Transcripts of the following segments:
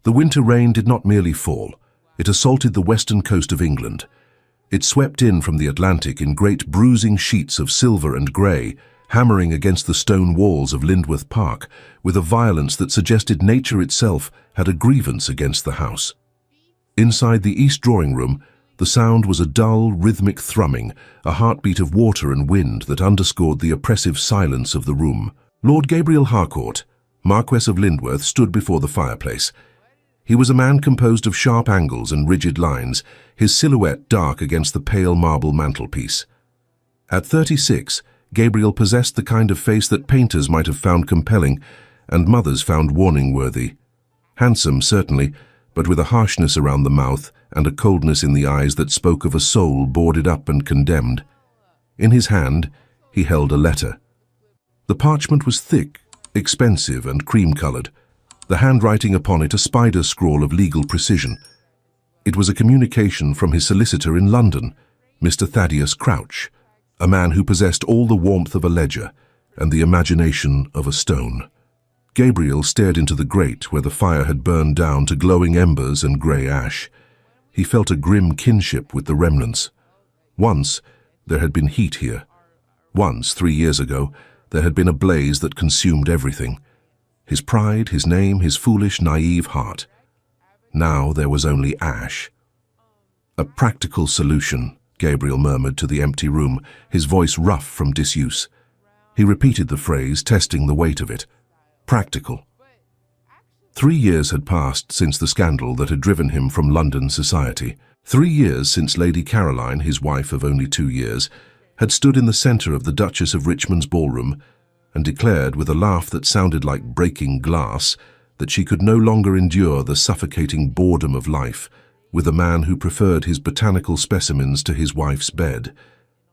The winter rain did not merely fall. It assaulted the western coast of England. It swept in from the Atlantic in great bruising sheets of silver and grey, hammering against the stone walls of Lindworth Park with a violence that suggested nature itself had a grievance against the house. Inside the east drawing room, the sound was a dull, rhythmic thrumming, a heartbeat of water and wind that underscored the oppressive silence of the room. Lord Gabriel Harcourt, Marquess of Lindworth, stood before the fireplace. He was a man composed of sharp angles and rigid lines, his silhouette dark against the pale marble mantelpiece. At 36, Gabriel possessed the kind of face that painters might have found compelling and mothers found warning-worthy. Handsome, certainly, but with a harshness around the mouth and a coldness in the eyes that spoke of a soul boarded up and condemned. In his hand, he held a letter. The parchment was thick, expensive and cream-coloured, the handwriting upon it a spider scrawl of legal precision. It was a communication from his solicitor in London, Mr. Thaddeus Crouch, a man who possessed all the warmth of a ledger and the imagination of a stone. Gabriel stared into the grate where the fire had burned down to glowing embers and grey ash. He felt a grim kinship with the remnants. Once, there had been heat here. Once, 3 years ago, there had been a blaze that consumed everything. His pride, his name, his foolish, naive heart. Now there was only ash. A practical solution, Gabriel murmured to the empty room, his voice rough from disuse. He repeated the phrase, testing the weight of it. Practical. 3 years had passed since the scandal that had driven him from London society. 3 years since Lady Caroline, his wife of only 2 years, had stood in the centre of the Duchess of Richmond's ballroom and declared with a laugh that sounded like breaking glass that she could no longer endure the suffocating boredom of life with a man who preferred his botanical specimens to his wife's bed.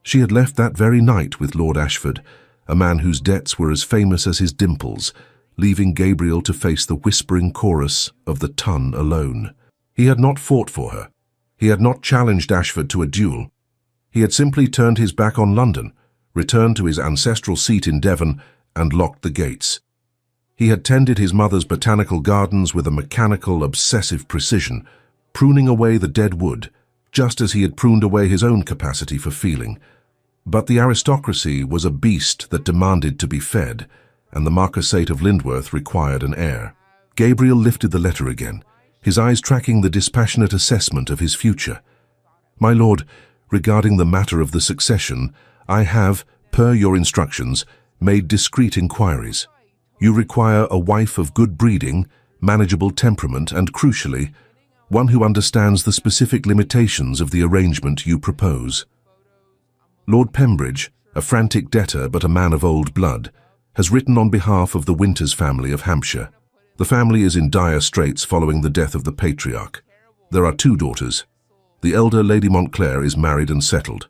She had left that very night with Lord Ashford, a man whose debts were as famous as his dimples, leaving Gabriel to face the whispering chorus of the ton alone. He had not fought for her. He had not challenged Ashford to a duel. He had simply turned his back on London, returned to his ancestral seat in Devon, and locked the gates. He had tended his mother's botanical gardens with a mechanical, obsessive precision, pruning away the dead wood, just as he had pruned away his own capacity for feeling. But the aristocracy was a beast that demanded to be fed, and the Marquessate of Lindworth required an heir. Gabriel lifted the letter again, his eyes tracking the dispassionate assessment of his future. "My lord, regarding the matter of the succession, I have, per your instructions, made discreet inquiries. You require a wife of good breeding, manageable temperament, and, crucially, one who understands the specific limitations of the arrangement you propose. Lord Pembridge, a frantic debtor but a man of old blood, has written on behalf of the Winters family of Hampshire. The family is in dire straits following the death of the patriarch. There are 2 daughters. The elder, Lady Montclair, is married and settled.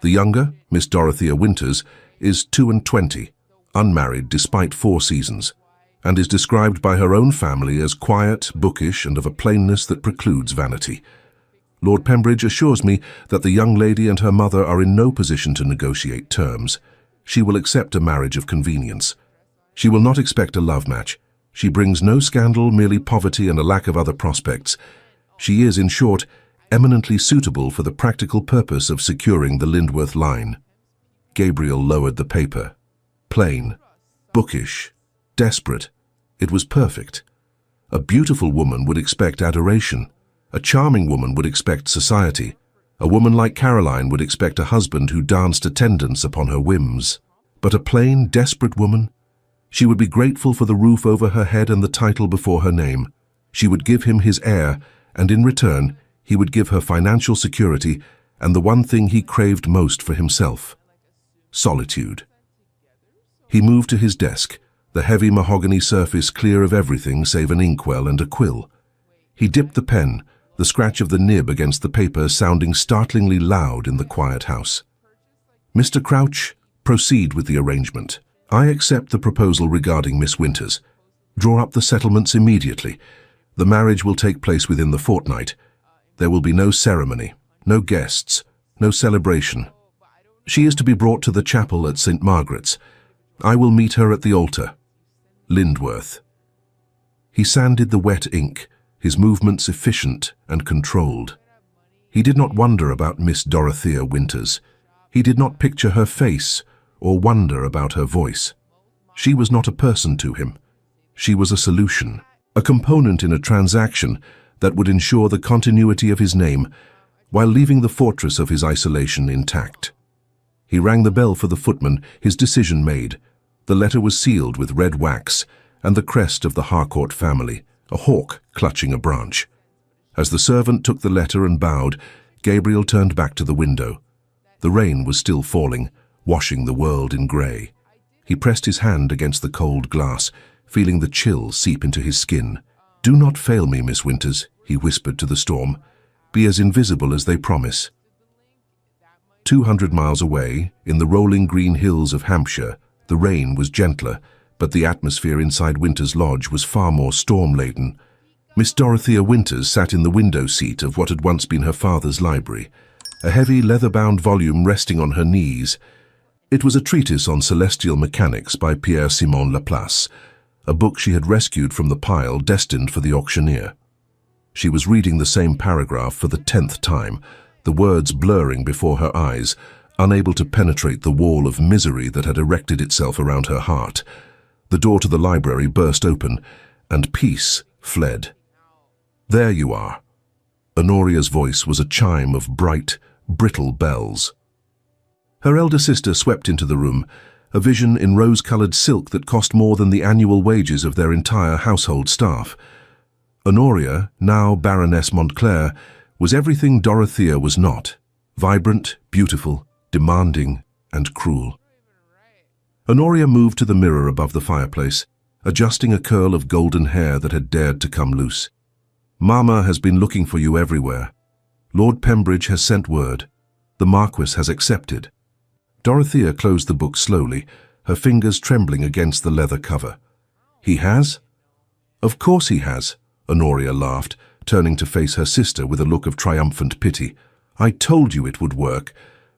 The younger, Miss Dorothea Winters, is 22, unmarried despite 4 seasons, and is described by her own family as quiet, bookish, and of a plainness that precludes vanity. Lord Pembridge assures me that the young lady and her mother are in no position to negotiate terms. She will accept a marriage of convenience. She will not expect a love match. She brings no scandal, merely poverty and a lack of other prospects. She is, in short, eminently suitable for the practical purpose of securing the Lindworth line." Gabriel lowered the paper. Plain, bookish, desperate. It was perfect. A beautiful woman would expect adoration. A charming woman would expect society. A woman like Caroline would expect a husband who danced attendance upon her whims. But a plain, desperate woman? She would be grateful for the roof over her head and the title before her name. She would give him his heir, and in return, he would give her financial security and the one thing he craved most for himself: solitude. He moved to his desk, the heavy mahogany surface clear of everything save an inkwell and a quill. He dipped the pen, the scratch of the nib against the paper sounding startlingly loud in the quiet house. "Mr. Crouch, proceed with the arrangement. I accept the proposal regarding Miss Winters. Draw up the settlements immediately. The marriage will take place within the fortnight. There will be no ceremony, no guests, no celebration. She is to be brought to the chapel at St. Margaret's. I will meet her at the altar. Lindworth." He sanded the wet ink, his movements efficient and controlled. He did not wonder about Miss Dorothea Winters. He did not picture her face or wonder about her voice. She was not a person to him. She was a solution, a component in a transaction that would ensure the continuity of his name while leaving the fortress of his isolation intact. He rang the bell for the footman, his decision made. The letter was sealed with red wax and the crest of the Harcourt family, a hawk clutching a branch. As the servant took the letter and bowed, Gabriel turned back to the window. The rain was still falling, washing the world in grey. He pressed his hand against the cold glass, feeling the chill seep into his skin. "Do not fail me, Miss Winters," he whispered to the storm. "Be as invisible as they promise." 200 miles away, in the rolling green hills of Hampshire, the rain was gentler, but the atmosphere inside Winters' lodge was far more storm-laden. Miss Dorothea Winters sat in the window seat of what had once been her father's library, a heavy leather-bound volume resting on her knees. It was a treatise on celestial mechanics by Pierre-Simon Laplace, a book she had rescued from the pile destined for the auctioneer. She was reading the same paragraph for the 10th time, the words blurring before her eyes, unable to penetrate the wall of misery that had erected itself around her heart. The door to the library burst open, and peace fled. "There you are." Honoria's voice was a chime of bright, brittle bells. Her elder sister swept into the room, a vision in rose-coloured silk that cost more than the annual wages of their entire household staff. Honoria, now Baroness Montclair, was everything Dorothea was not: vibrant, beautiful, demanding, and cruel. Honoria moved to the mirror above the fireplace, adjusting a curl of golden hair that had dared to come loose. "Mama has been looking for you everywhere. Lord Pembridge has sent word. The Marquess has accepted." Dorothea closed the book slowly, her fingers trembling against the leather cover. "He has?" "Of course he has," Honoria laughed, turning to face her sister with a look of triumphant pity. "I told you it would work.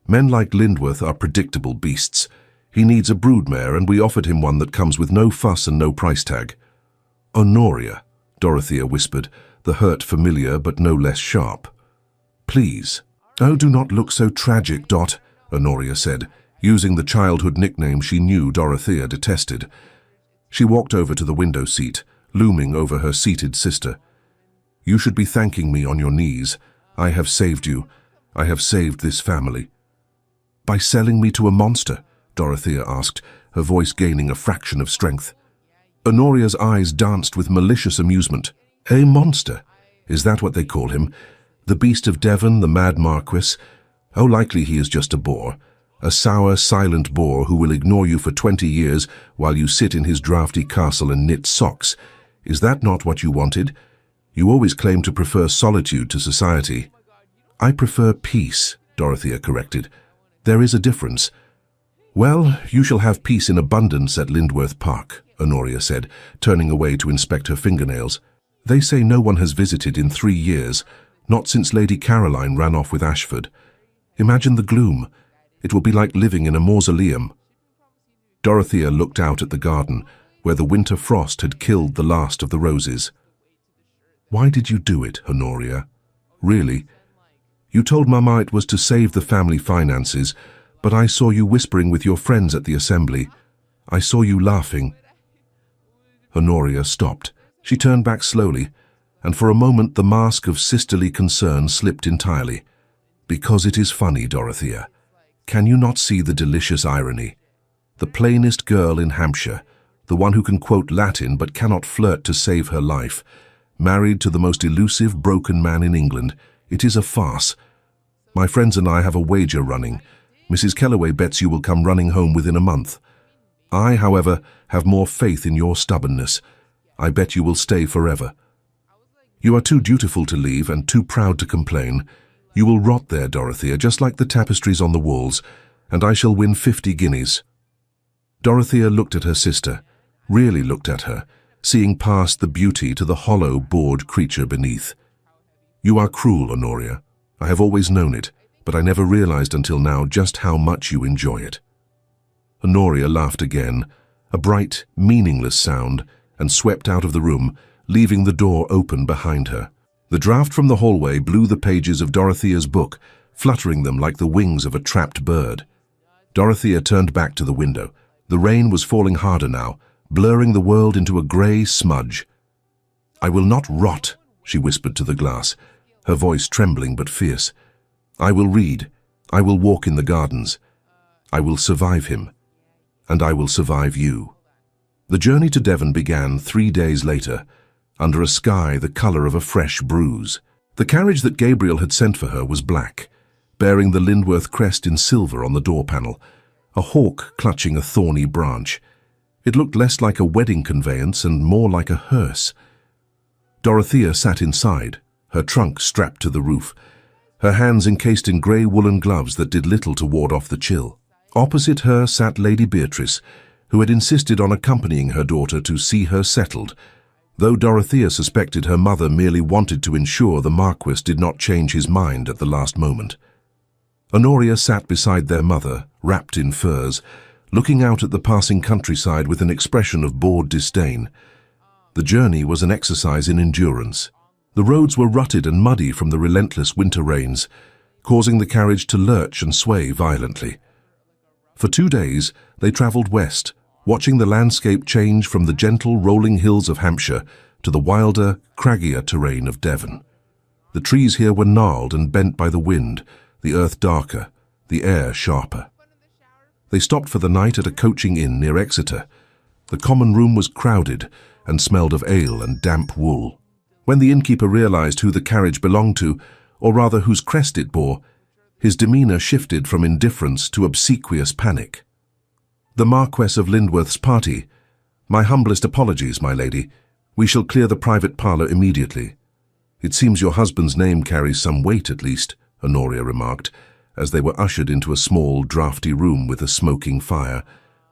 Men like Lindworth are predictable beasts. He needs a broodmare, and we offered him one that comes with no fuss and no price tag." "Honoria," Dorothea whispered, the hurt familiar but no less sharp. "Please." "Oh, do not look so tragic, Dot," Honoria said, using the childhood nickname she knew Dorothea detested. She walked over to the window seat, looming over her seated sister. "You should be thanking me on your knees. I have saved you. I have saved this family." "By selling me to a monster?" Dorothea asked, her voice gaining a fraction of strength. Honoria's eyes danced with malicious amusement. "A monster? Is that what they call him? The beast of Devon, the mad Marquess? Oh, likely he is just a bore. A sour, silent bore who will ignore you for 20 years while you sit in his draughty castle and knit socks. Is that not what you wanted? You always claimed to prefer solitude to society." "I prefer peace," Dorothea corrected. "There is a difference." "Well, you shall have peace in abundance at Lindworth Park," Honoria said, turning away to inspect her fingernails. "They say no one has visited in 3 years, not since Lady Caroline ran off with Ashford. Imagine the gloom. It will be like living in a mausoleum." Dorothea looked out at the garden, where the winter frost had killed the last of the roses. "Why did you do it, Honoria? Really? You told Mama it was to save the family finances, but I saw you whispering with your friends at the assembly. I saw you laughing." Honoria stopped. She turned back slowly, and for a moment the mask of sisterly concern slipped entirely. "Because it is funny, Dorothea. Can you not see the delicious irony? The plainest girl in Hampshire, the one who can quote Latin but cannot flirt to save her life, married to the most elusive, broken man in England. It is a farce. My friends and I have a wager running. Mrs. Kellaway bets you will come running home within a month. I, however, have more faith in your stubbornness. I bet you will stay forever. You are too dutiful to leave and too proud to complain. You will rot there, Dorothea, just like the tapestries on the walls, and I shall win 50 guineas. Dorothea looked at her sister, really looked at her, seeing past the beauty to the hollow, bored creature beneath. "You are cruel, Honoria. I have always known it, but I never realized until now just how much you enjoy it." Honoria laughed again, a bright, meaningless sound, and swept out of the room, leaving the door open behind her. The draught from the hallway blew the pages of Dorothea's book, fluttering them like the wings of a trapped bird. Dorothea turned back to the window. The rain was falling harder now, blurring the world into a grey smudge. "I will not rot," she whispered to the glass, her voice trembling but fierce. "I will read. I will walk in the gardens. I will survive him. And I will survive you." The journey to Devon began 3 days later, under a sky the colour of a fresh bruise. The carriage that Gabriel had sent for her was black, bearing the Lindworth crest in silver on the door panel, a hawk clutching a thorny branch. It looked less like a wedding conveyance and more like a hearse. Dorothea sat inside, her trunk strapped to the roof, her hands encased in grey woolen gloves that did little to ward off the chill. Opposite her sat Lady Beatrice, who had insisted on accompanying her daughter to see her settled, though Dorothea suspected her mother merely wanted to ensure the Marquess did not change his mind at the last moment. Honoria sat beside their mother, wrapped in furs, looking out at the passing countryside with an expression of bored disdain. The journey was an exercise in endurance. The roads were rutted and muddy from the relentless winter rains, causing the carriage to lurch and sway violently. For 2 days, they travelled west, watching the landscape change from the gentle rolling hills of Hampshire to the wilder, craggier terrain of Devon. The trees here were gnarled and bent by the wind, the earth darker, the air sharper. They stopped for the night at a coaching inn near Exeter. The common room was crowded and smelled of ale and damp wool. When the innkeeper realized who the carriage belonged to, or rather whose crest it bore, his demeanor shifted from indifference to obsequious panic. "The Marquess of Lindworth's party. My humblest apologies, my lady. We shall clear the private parlour immediately. It seems your husband's name carries some weight at least," Honoria remarked, as they were ushered into a small, draughty room with a smoking fire,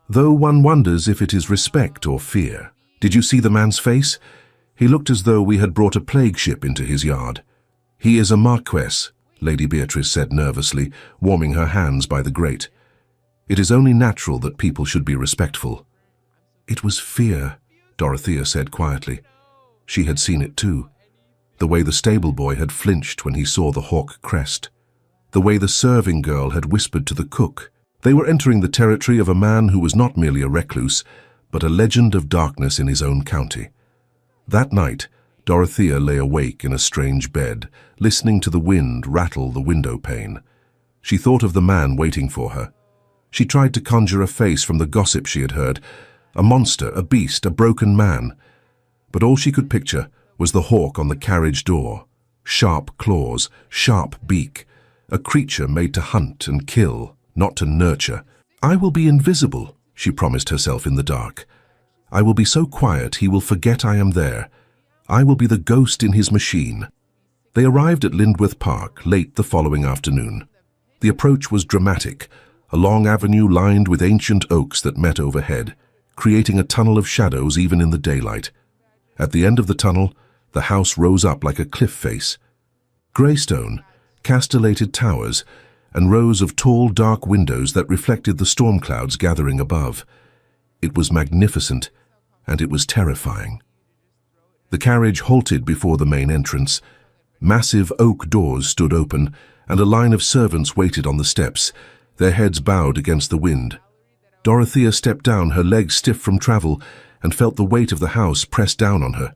"though one wonders if it is respect or fear. Did you see the man's face? He looked as though we had brought a plague ship into his yard." "He is a Marquess," Lady Beatrice said nervously, warming her hands by the grate. "It is only natural that people should be respectful." "It was fear," Dorothea said quietly. She had seen it too. The way the stable boy had flinched when he saw the hawk crest. The way the serving girl had whispered to the cook. They were entering the territory of a man who was not merely a recluse, but a legend of darkness in his own county. That night, Dorothea lay awake in a strange bed, listening to the wind rattle the window pane. She thought of the man waiting for her. She tried to conjure a face from the gossip she had heard, a monster, a beast, a broken man. But all she could picture was the hawk on the carriage door, sharp claws, sharp beak, a creature made to hunt and kill, not to nurture. "I will be invisible," she promised herself in the dark. "I will be so quiet he will forget I am there. I will be the ghost in his machine." They arrived at Lindworth Park late the following afternoon. The approach was dramatic, a long avenue lined with ancient oaks that met overhead, creating a tunnel of shadows even in the daylight. At the end of the tunnel, the house rose up like a cliff face. Greystone, castellated towers, and rows of tall, dark windows that reflected the storm clouds gathering above. It was magnificent, and it was terrifying. The carriage halted before the main entrance. Massive oak doors stood open, and a line of servants waited on the steps, their heads bowed against the wind. Dorothea stepped down, her legs stiff from travel, and felt the weight of the house press down on her.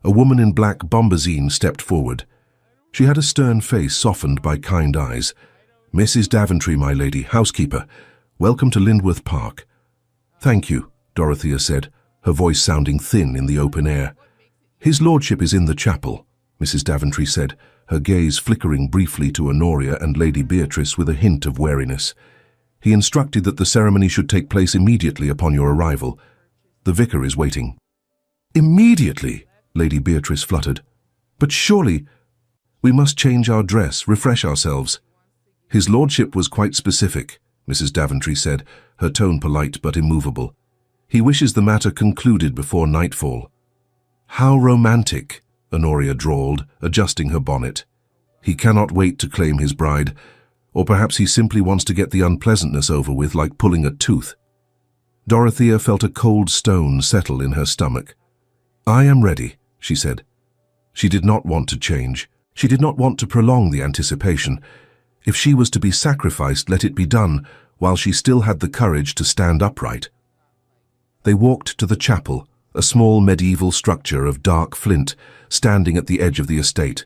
A woman in black bombazine stepped forward. She had a stern face softened by kind eyes. "Mrs. Daventry, my lady, housekeeper. Welcome to Lindworth Park." "Thank you," Dorothea said, her voice sounding thin in the open air. "His lordship is in the chapel," Mrs. Daventry said, her gaze flickering briefly to Honoria and Lady Beatrice with a hint of wariness. "He instructed that the ceremony should take place immediately upon your arrival. The vicar is waiting." "Immediately?" Lady Beatrice fluttered. "But surely—" "We must change our dress, refresh ourselves." "His lordship was quite specific," Mrs. Daventry said, her tone polite but immovable. "He wishes the matter concluded before nightfall." "How romantic," Honoria drawled, adjusting her bonnet. "He cannot wait to claim his bride, or perhaps he simply wants to get the unpleasantness over with like pulling a tooth." Dorothea felt a cold stone settle in her stomach. "I am ready," she said. She did not want to change. She did not want to prolong the anticipation. If she was to be sacrificed, let it be done while she still had the courage to stand upright. They walked to the chapel, a small medieval structure of dark flint standing at the edge of the estate,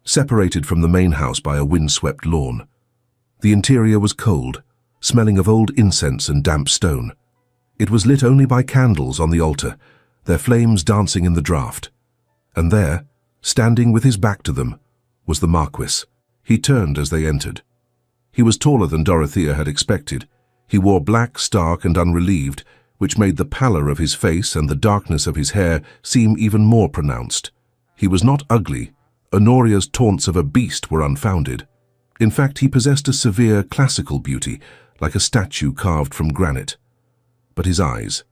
separated from the main house by a windswept lawn. The interior was cold, smelling of old incense and damp stone. It was lit only by candles on the altar, their flames dancing in the draught. And there, standing with his back to them, was the Marquess. He turned as they entered. He was taller than Dorothea had expected. He wore black, stark and unrelieved, which made the pallor of his face and the darkness of his hair seem even more pronounced. He was not ugly. Honoria's taunts of a beast were unfounded. In fact, he possessed a severe classical beauty, like a statue carved from granite. But his eyes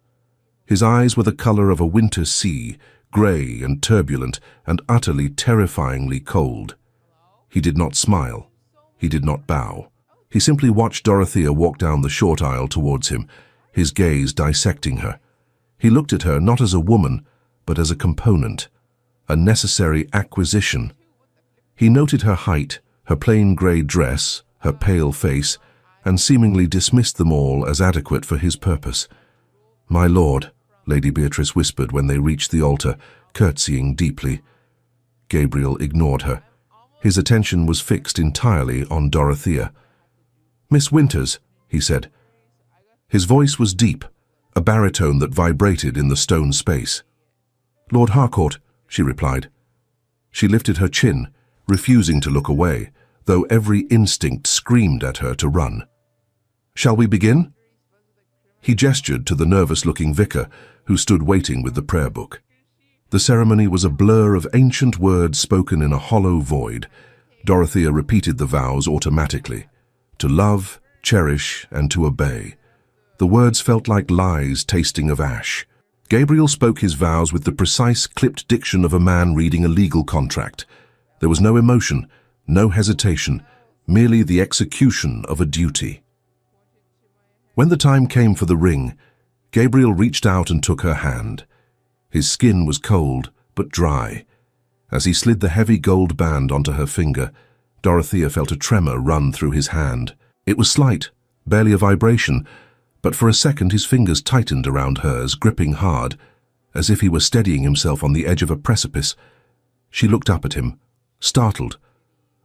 were the color of a winter sea, grey and turbulent and utterly terrifyingly cold. He did not smile. He did not bow. He simply watched Dorothea walk down the short aisle towards him, his gaze dissecting her. He looked at her not as a woman, but as a component, a necessary acquisition. He noted her height, her plain grey dress, her pale face, and seemingly dismissed them all as adequate for his purpose. "My lord," Lady Beatrice whispered when they reached the altar, curtsying deeply. Gabriel ignored her. His attention was fixed entirely on Dorothea. "Miss Winters," he said. His voice was deep, a baritone that vibrated in the stone space. "Lord Harcourt," she replied. She lifted her chin, refusing to look away, though every instinct screamed at her to run. "Shall we begin?" He gestured to the nervous-looking vicar, who stood waiting with the prayer book. The ceremony was a blur of ancient words spoken in a hollow void. Dorothea repeated the vows automatically: to love, cherish, and to obey. The words felt like lies tasting of ash. Gabriel spoke his vows with the precise, clipped diction of a man reading a legal contract. There was no emotion, no hesitation, merely the execution of a duty. When the time came for the ring, Gabriel reached out and took her hand. His skin was cold, but dry. As he slid the heavy gold band onto her finger, Dorothea felt a tremor run through his hand. It was slight, barely a vibration, but for a second his fingers tightened around hers, gripping hard, as if he were steadying himself on the edge of a precipice. She looked up at him, startled.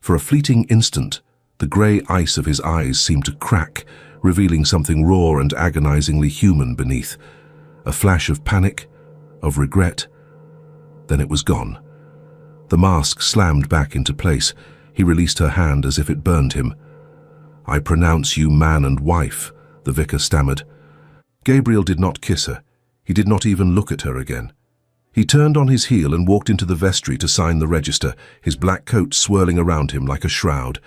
For a fleeting instant, the grey ice of his eyes seemed to crack, revealing something raw and agonizingly human beneath. A flash of panic, of regret. Then it was gone. The mask slammed back into place. He released her hand as if it burned him. "I pronounce you man and wife," the vicar stammered. Gabriel did not kiss her. He did not even look at her again. He turned on his heel and walked into the vestry to sign the register, his black coat swirling around him like a shroud.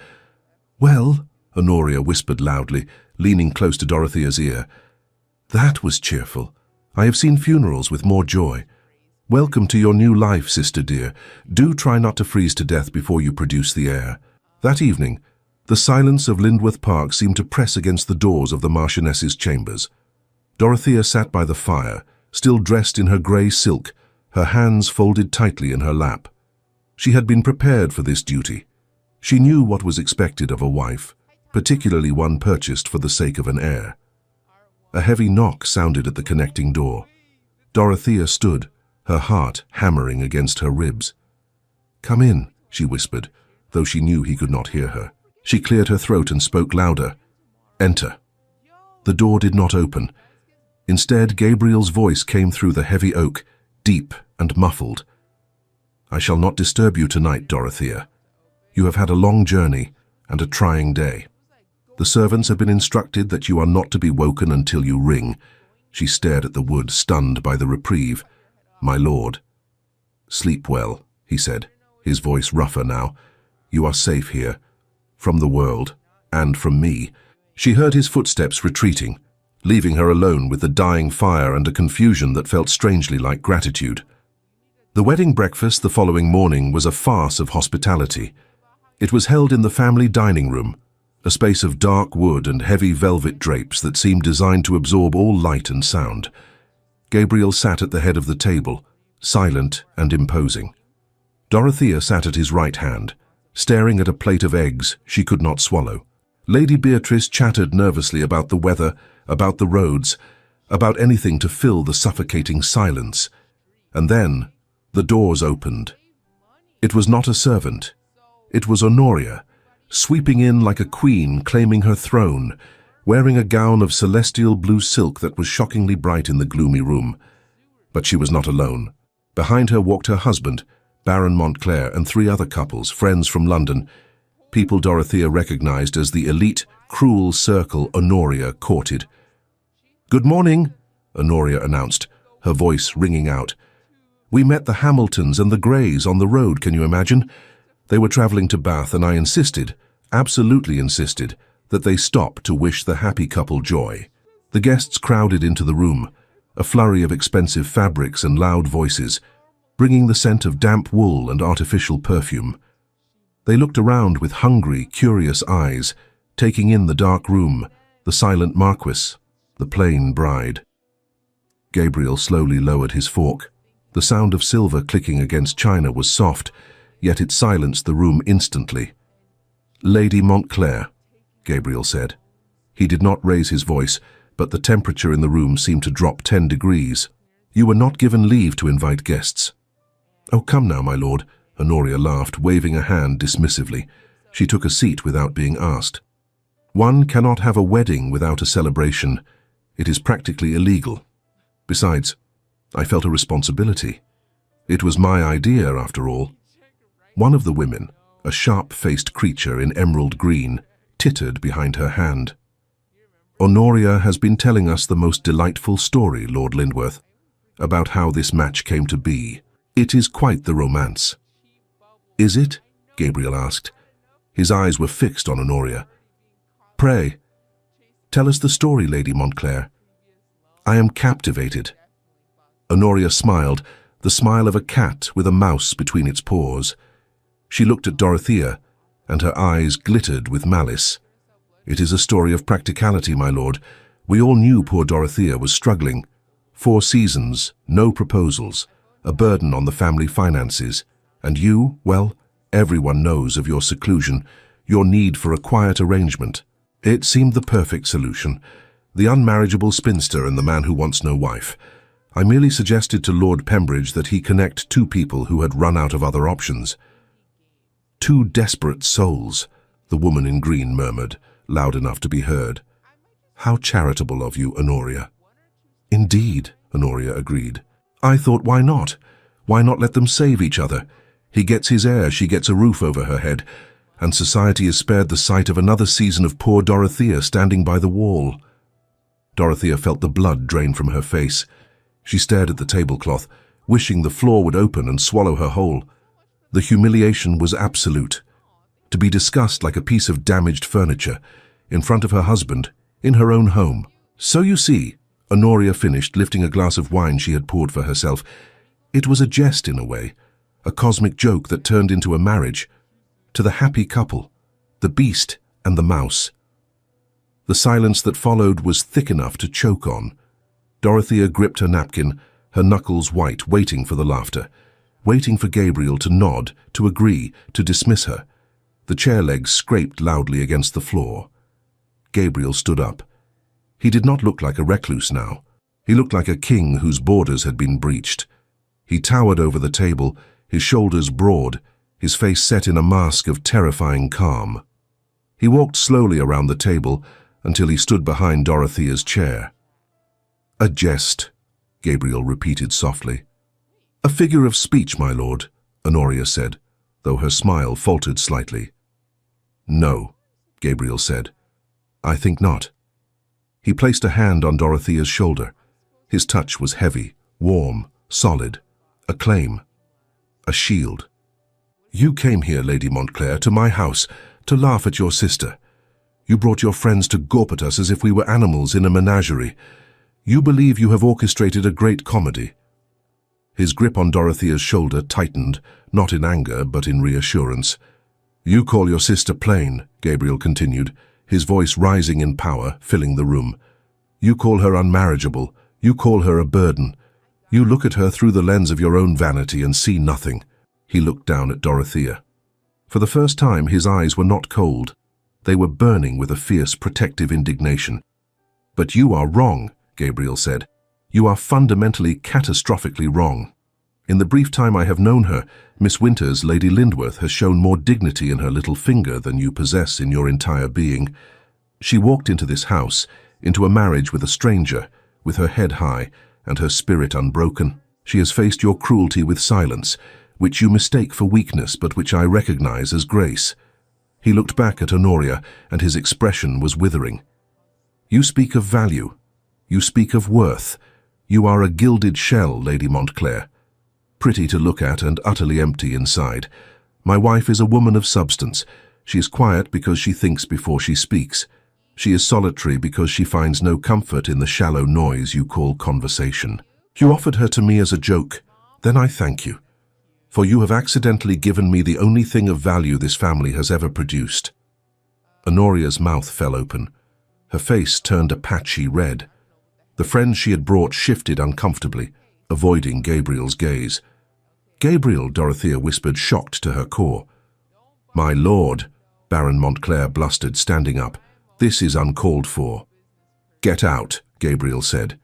"Well," Honoria whispered loudly, leaning close to Dorothea's ear. "That was cheerful. I have seen funerals with more joy. Welcome to your new life, sister dear. Do try not to freeze to death before you produce the heir." That evening, the silence of Lindworth Park seemed to press against the doors of the Marchioness's chambers. Dorothea sat by the fire, still dressed in her grey silk, her hands folded tightly in her lap. She had been prepared for this duty. She knew what was expected of a wife, particularly one purchased for the sake of an heir. A heavy knock sounded at the connecting door. Dorothea stood, her heart hammering against her ribs. "Come in," she whispered, though she knew he could not hear her. She cleared her throat and spoke louder. "Enter." The door did not open. Instead, Gabriel's voice came through the heavy oak, deep and muffled. "I shall not disturb you tonight, Dorothea. You have had a long journey and a trying day. The servants have been instructed that you are not to be woken until you ring." She stared at the wood, stunned by the reprieve. "My lord." "Sleep well," he said, his voice rougher now. "You are safe here, from the world, and from me." She heard his footsteps retreating, leaving her alone with the dying fire and a confusion that felt strangely like gratitude. The wedding breakfast the following morning was a farce of hospitality. It was held in the family dining room, a space of dark wood and heavy velvet drapes that seemed designed to absorb all light and sound. Gabriel sat at the head of the table, silent and imposing. Dorothea sat at his right hand, staring at a plate of eggs she could not swallow. Lady Beatrice chattered nervously about the weather, about the roads, about anything to fill the suffocating silence. And then the doors opened. It was not a servant. It was Honoria, sweeping in like a queen claiming her throne, wearing a gown of celestial blue silk that was shockingly bright in the gloomy room. But she was not alone. Behind her walked her husband, Baron Montclair, and 3 other couples, friends from London, people Dorothea recognized as the elite, cruel circle Honoria courted. "Good morning," Honoria announced, her voice ringing out. "We met the Hamiltons and the Greys on the road, can you imagine? They were traveling to Bath and I insisted, absolutely insisted, that they stop to wish the happy couple joy." The guests crowded into the room, a flurry of expensive fabrics and loud voices, bringing the scent of damp wool and artificial perfume. They looked around with hungry, curious eyes, taking in the dark room, the silent Marquess, the plain bride. Gabriel slowly lowered his fork. The sound of silver clicking against china was soft, yet it silenced the room instantly. "Lady Montclair," Gabriel said. He did not raise his voice, but the temperature in the room seemed to drop 10 degrees. "You were not given leave to invite guests." "Oh, come now, my lord," Honoria laughed, waving a hand dismissively. She took a seat without being asked. "One cannot have a wedding without a celebration. It is practically illegal. Besides, I felt a responsibility. It was my idea, after all." One of the women, a sharp-faced creature in emerald green, tittered behind her hand. "Honoria has been telling us the most delightful story, Lord Lindworth, about how this match came to be. It is quite the romance." "Is it?" Gabriel asked. His eyes were fixed on Honoria. "Pray, tell us the story, Lady Montclair. I am captivated." Honoria smiled, the smile of a cat with a mouse between its paws. She looked at Dorothea, and her eyes glittered with malice. "It is a story of practicality, my lord. We all knew poor Dorothea was struggling. 4 seasons, no proposals, a burden on the family finances. And you, well, everyone knows of your seclusion, your need for a quiet arrangement. It seemed the perfect solution. The unmarriageable spinster and the man who wants no wife. I merely suggested to Lord Pembridge that he connect 2 people who had run out of other options." "2 desperate souls," the woman in green murmured, loud enough to be heard. "How charitable of you, Honoria." "Indeed," Honoria agreed. "I thought, why not? Why not let them save each other? He gets his heir, she gets a roof over her head, and society is spared the sight of another season of poor Dorothea standing by the wall." Dorothea felt the blood drain from her face. She stared at the tablecloth, wishing the floor would open and swallow her whole. The humiliation was absolute. To be discussed like a piece of damaged furniture, in front of her husband, in her own home. "So you see," Honoria finished, lifting a glass of wine she had poured for herself, "it was a jest in a way, a cosmic joke that turned into a marriage. To the happy couple, the beast and the mouse." The silence that followed was thick enough to choke on. Dorothea gripped her napkin, her knuckles white, waiting for the laughter, waiting for Gabriel to nod, to agree, to dismiss her. The chair legs scraped loudly against the floor. Gabriel stood up. He did not look like a recluse now. He looked like a king whose borders had been breached. He towered over the table, his shoulders broad, his face set in a mask of terrifying calm. He walked slowly around the table until he stood behind Dorothea's chair. "A jest," Gabriel repeated softly. "A figure of speech, my lord," Honoria said, though her smile faltered slightly. "No," Gabriel said. "I think not." He placed a hand on Dorothea's shoulder. His touch was heavy, warm, solid, a claim, a shield. "You came here, Lady Montclair, to my house, to laugh at your sister. You brought your friends to gawp at us as if we were animals in a menagerie. You believe you have orchestrated a great comedy." His grip on Dorothea's shoulder tightened, not in anger, but in reassurance. "You call your sister plain," Gabriel continued, his voice rising in power, filling the room. "You call her unmarriageable. You call her a burden. You look at her through the lens of your own vanity and see nothing. He looked down at Dorothea. For the first time, his eyes were not cold. They were burning with a fierce, protective indignation. "But you are wrong," Gabriel said. "You are fundamentally, catastrophically wrong. In the brief time I have known her, Miss Winters, Lady Lindworth, has shown more dignity in her little finger than you possess in your entire being. She walked into this house, into a marriage with a stranger, with her head high and her spirit unbroken. She has faced your cruelty with silence, which you mistake for weakness but which I recognize as grace." He looked back at Honoria, and his expression was withering. "You speak of value. You speak of worth. You are a gilded shell, Lady Montclair. Pretty to look at and utterly empty inside. My wife is a woman of substance. She is quiet because she thinks before she speaks. She is solitary because she finds no comfort in the shallow noise you call conversation. You offered her to me as a joke. Then I thank you. For you have accidentally given me the only thing of value this family has ever produced." Honoria's mouth fell open. Her face turned a patchy red. The friend she had brought shifted uncomfortably, avoiding Gabriel's gaze. "Gabriel," Dorothea whispered, shocked to her core. "My lord," Baron Montclair blustered, standing up. "This is uncalled for." "Get out," Gabriel said.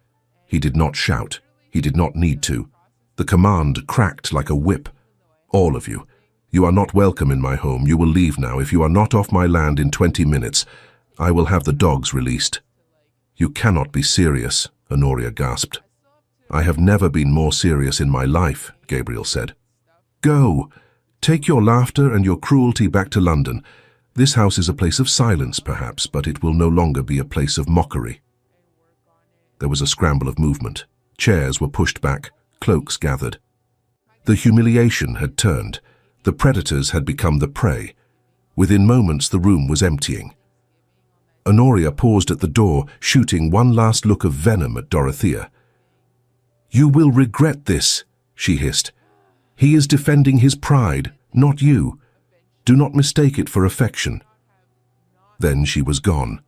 He did not shout. He did not need to. The command cracked like a whip. "All of you. You are not welcome in my home. You will leave now. If you are not off my land in 20 minutes, I will have the dogs released." "You cannot be serious," Honoria gasped. "I have never been more serious in my life," Gabriel said. "Go. Take your laughter and your cruelty back to London. This house is a place of silence, perhaps, but it will no longer be a place of mockery." There was a scramble of movement. Chairs were pushed back, cloaks gathered. The humiliation had turned. The predators had become the prey. Within moments, the room was emptying. Honoria paused at the door, shooting one last look of venom at Dorothea. "You will regret this," she hissed. "He is defending his pride, not you. Do not mistake it for affection." Then she was gone.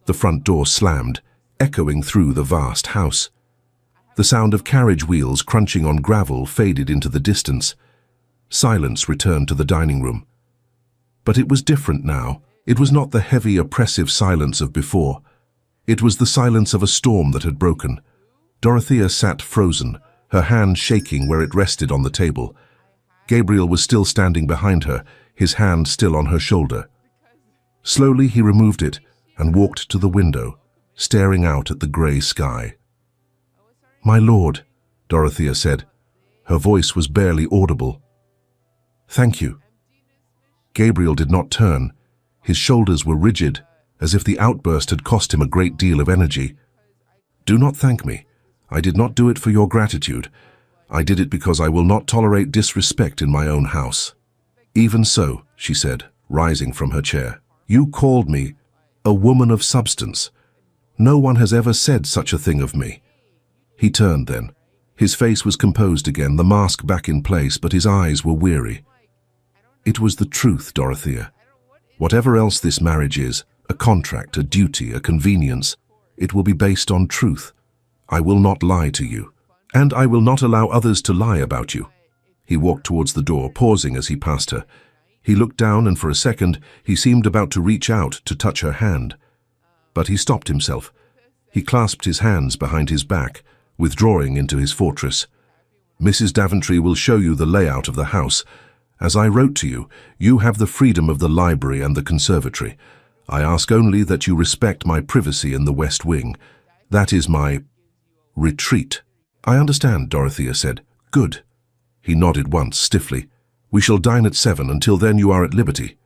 The front door slammed, echoing through the vast house. The sound of carriage wheels crunching on gravel faded into the distance. Silence returned to the dining room. But it was different now. It was not the heavy, oppressive silence of before. It was the silence of a storm that had broken. Dorothea sat frozen, her hand shaking where it rested on the table. Gabriel was still standing behind her, his hand still on her shoulder. Slowly he removed it and walked to the window, staring out at the grey sky. "My lord," Dorothea said. Her voice was barely audible. "Thank you." Gabriel did not turn. His shoulders were rigid, as if the outburst had cost him a great deal of energy. "Do not thank me. I did not do it for your gratitude. I did it because I will not tolerate disrespect in my own house." "Even so," she said, rising from her chair. "You called me a woman of substance. No one has ever said such a thing of me." He turned then. His face was composed again, the mask back in place, but his eyes were weary. "It was the truth, Dorothea. Whatever else this marriage is, a contract, a duty, a convenience, it will be based on truth. I will not lie to you, and I will not allow others to lie about you." He walked towards the door, pausing as he passed her. He looked down, and for a second he seemed about to reach out to touch her hand. But he stopped himself. He clasped his hands behind his back, withdrawing into his fortress. "Mrs. Daventry will show you the layout of the house. As I wrote to you, you have the freedom of the library and the conservatory. I ask only that you respect my privacy in the West Wing. That is my retreat." "I understand," Dorothea said. "Good." He nodded once, stiffly. "We shall dine at 7. Until then you are at liberty."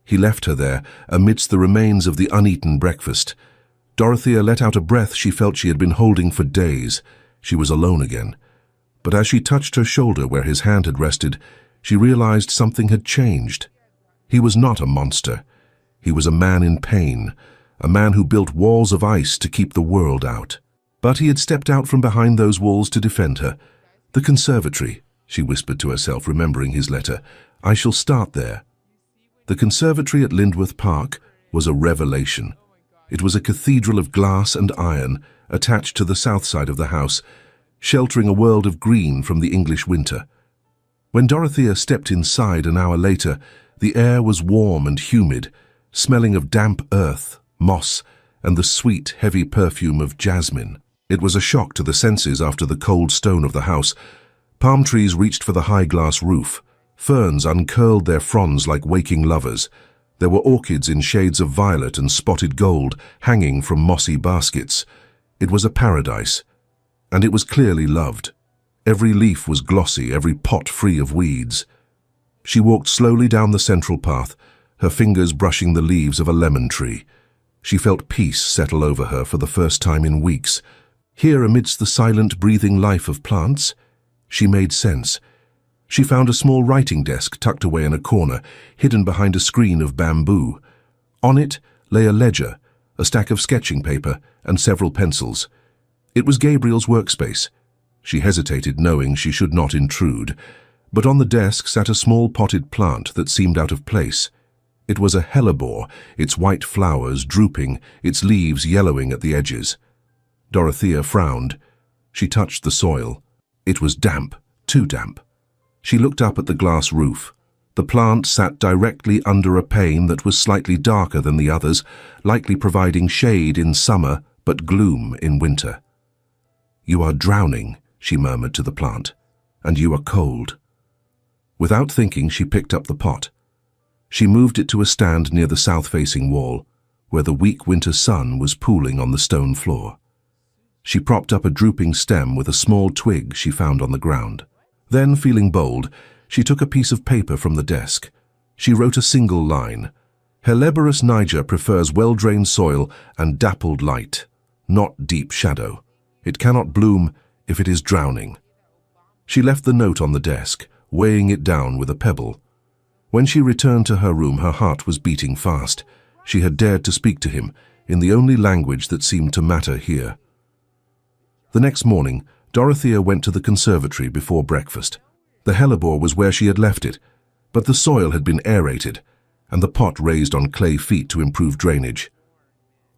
He left her there, amidst the remains of the uneaten breakfast. Dorothea let out a breath she felt she had been holding for days. She was alone again. But as she touched her shoulder where his hand had rested, she realized something had changed. He was not a monster. He was a man in pain, a man who built walls of ice to keep the world out. But he had stepped out from behind those walls to defend her. "The conservatory," she whispered to herself, remembering his letter. "I shall start there." The conservatory at Lindworth Park was a revelation. It was a cathedral of glass and iron, attached to the south side of the house. sheltering a world of green from the English winter. When Dorothea stepped inside an hour later, the air was warm and humid, smelling of damp earth, moss, and the sweet, heavy perfume of jasmine. It was a shock to the senses after the cold stone of the house. Palm trees reached for the high glass roof. Ferns uncurled their fronds like waking lovers. There were orchids in shades of violet and spotted gold hanging from mossy baskets. It was a paradise, and it was clearly loved. Every leaf was glossy, every pot free of weeds. She walked slowly down the central path, her fingers brushing the leaves of a lemon tree. She felt peace settle over her for the first time in weeks. Here, amidst the silent, breathing life of plants, she made sense. She found a small writing desk tucked away in a corner, hidden behind a screen of bamboo. On it lay a ledger, a stack of sketching paper, and several pencils. It was Gabriel's workspace. She hesitated, knowing she should not intrude, but on the desk sat a small potted plant that seemed out of place. It was a hellebore, its white flowers drooping, its leaves yellowing at the edges. Dorothea frowned. She touched the soil. It was damp, too damp. She looked up at the glass roof. The plant sat directly under a pane that was slightly darker than the others, likely providing shade in summer but gloom in winter. "You are drowning," she murmured to the plant, "and you are cold." Without thinking, she picked up the pot. She moved it to a stand near the south-facing wall, where the weak winter sun was pooling on the stone floor. She propped up a drooping stem with a small twig she found on the ground. Then, feeling bold, she took a piece of paper from the desk. She wrote a single line. "Helleborus niger prefers well-drained soil and dappled light, not deep shadow. It cannot bloom if it is drowning." She left the note on the desk, weighing it down with a pebble. When she returned to her room, her heart was beating fast. She had dared to speak to him, in the only language that seemed to matter here. The next morning, Dorothea went to the conservatory before breakfast. The hellebore was where she had left it, but the soil had been aerated, and the pot raised on clay feet to improve drainage.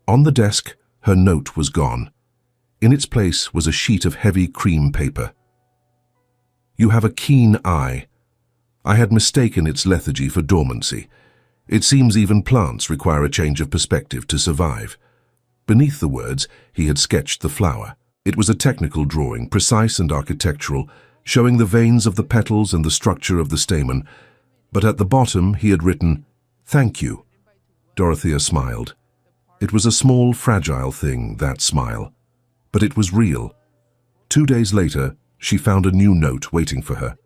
On the desk, her note was gone. In its place was a sheet of heavy cream paper. "You have a keen eye. I had mistaken its lethargy for dormancy. It seems even plants require a change of perspective to survive." Beneath the words, he had sketched the flower. It was a technical drawing, precise and architectural, showing the veins of the petals and the structure of the stamen. But at the bottom, he had written, "Thank you." Dorothea smiled. It was a small, fragile thing, that smile. But it was real. 2 days later, she found a new note waiting for her.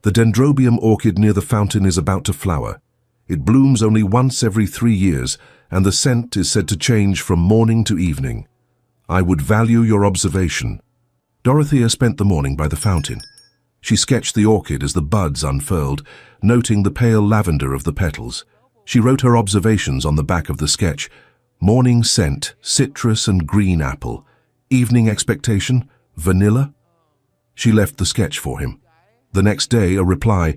"The dendrobium orchid near the fountain is about to flower. It blooms only once every 3 years, and the scent is said to change from morning to evening. I would value your observation." Dorothea spent the morning by the fountain. She sketched the orchid as the buds unfurled, noting the pale lavender of the petals. She wrote her observations on the back of the sketch. Morning scent, citrus and green apple. Evening expectation, vanilla. She left the sketch for him. The next day, a reply.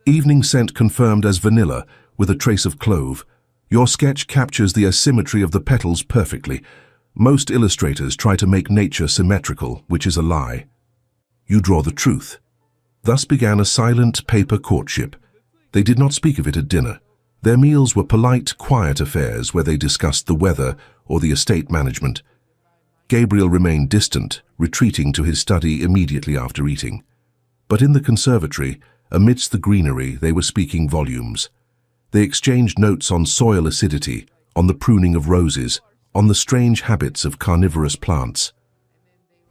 "Evening scent confirmed as vanilla, with a trace of clove. Your sketch captures the asymmetry of the petals perfectly. Most illustrators try to make nature symmetrical, which is a lie. You draw the truth." Thus began a silent paper courtship. They did not speak of it at dinner. Their meals were polite, quiet affairs where they discussed the weather or the estate management. Gabriel remained distant, retreating to his study immediately after eating. But in the conservatory, amidst the greenery, they were speaking volumes. They exchanged notes on soil acidity, on the pruning of roses, on the strange habits of carnivorous plants.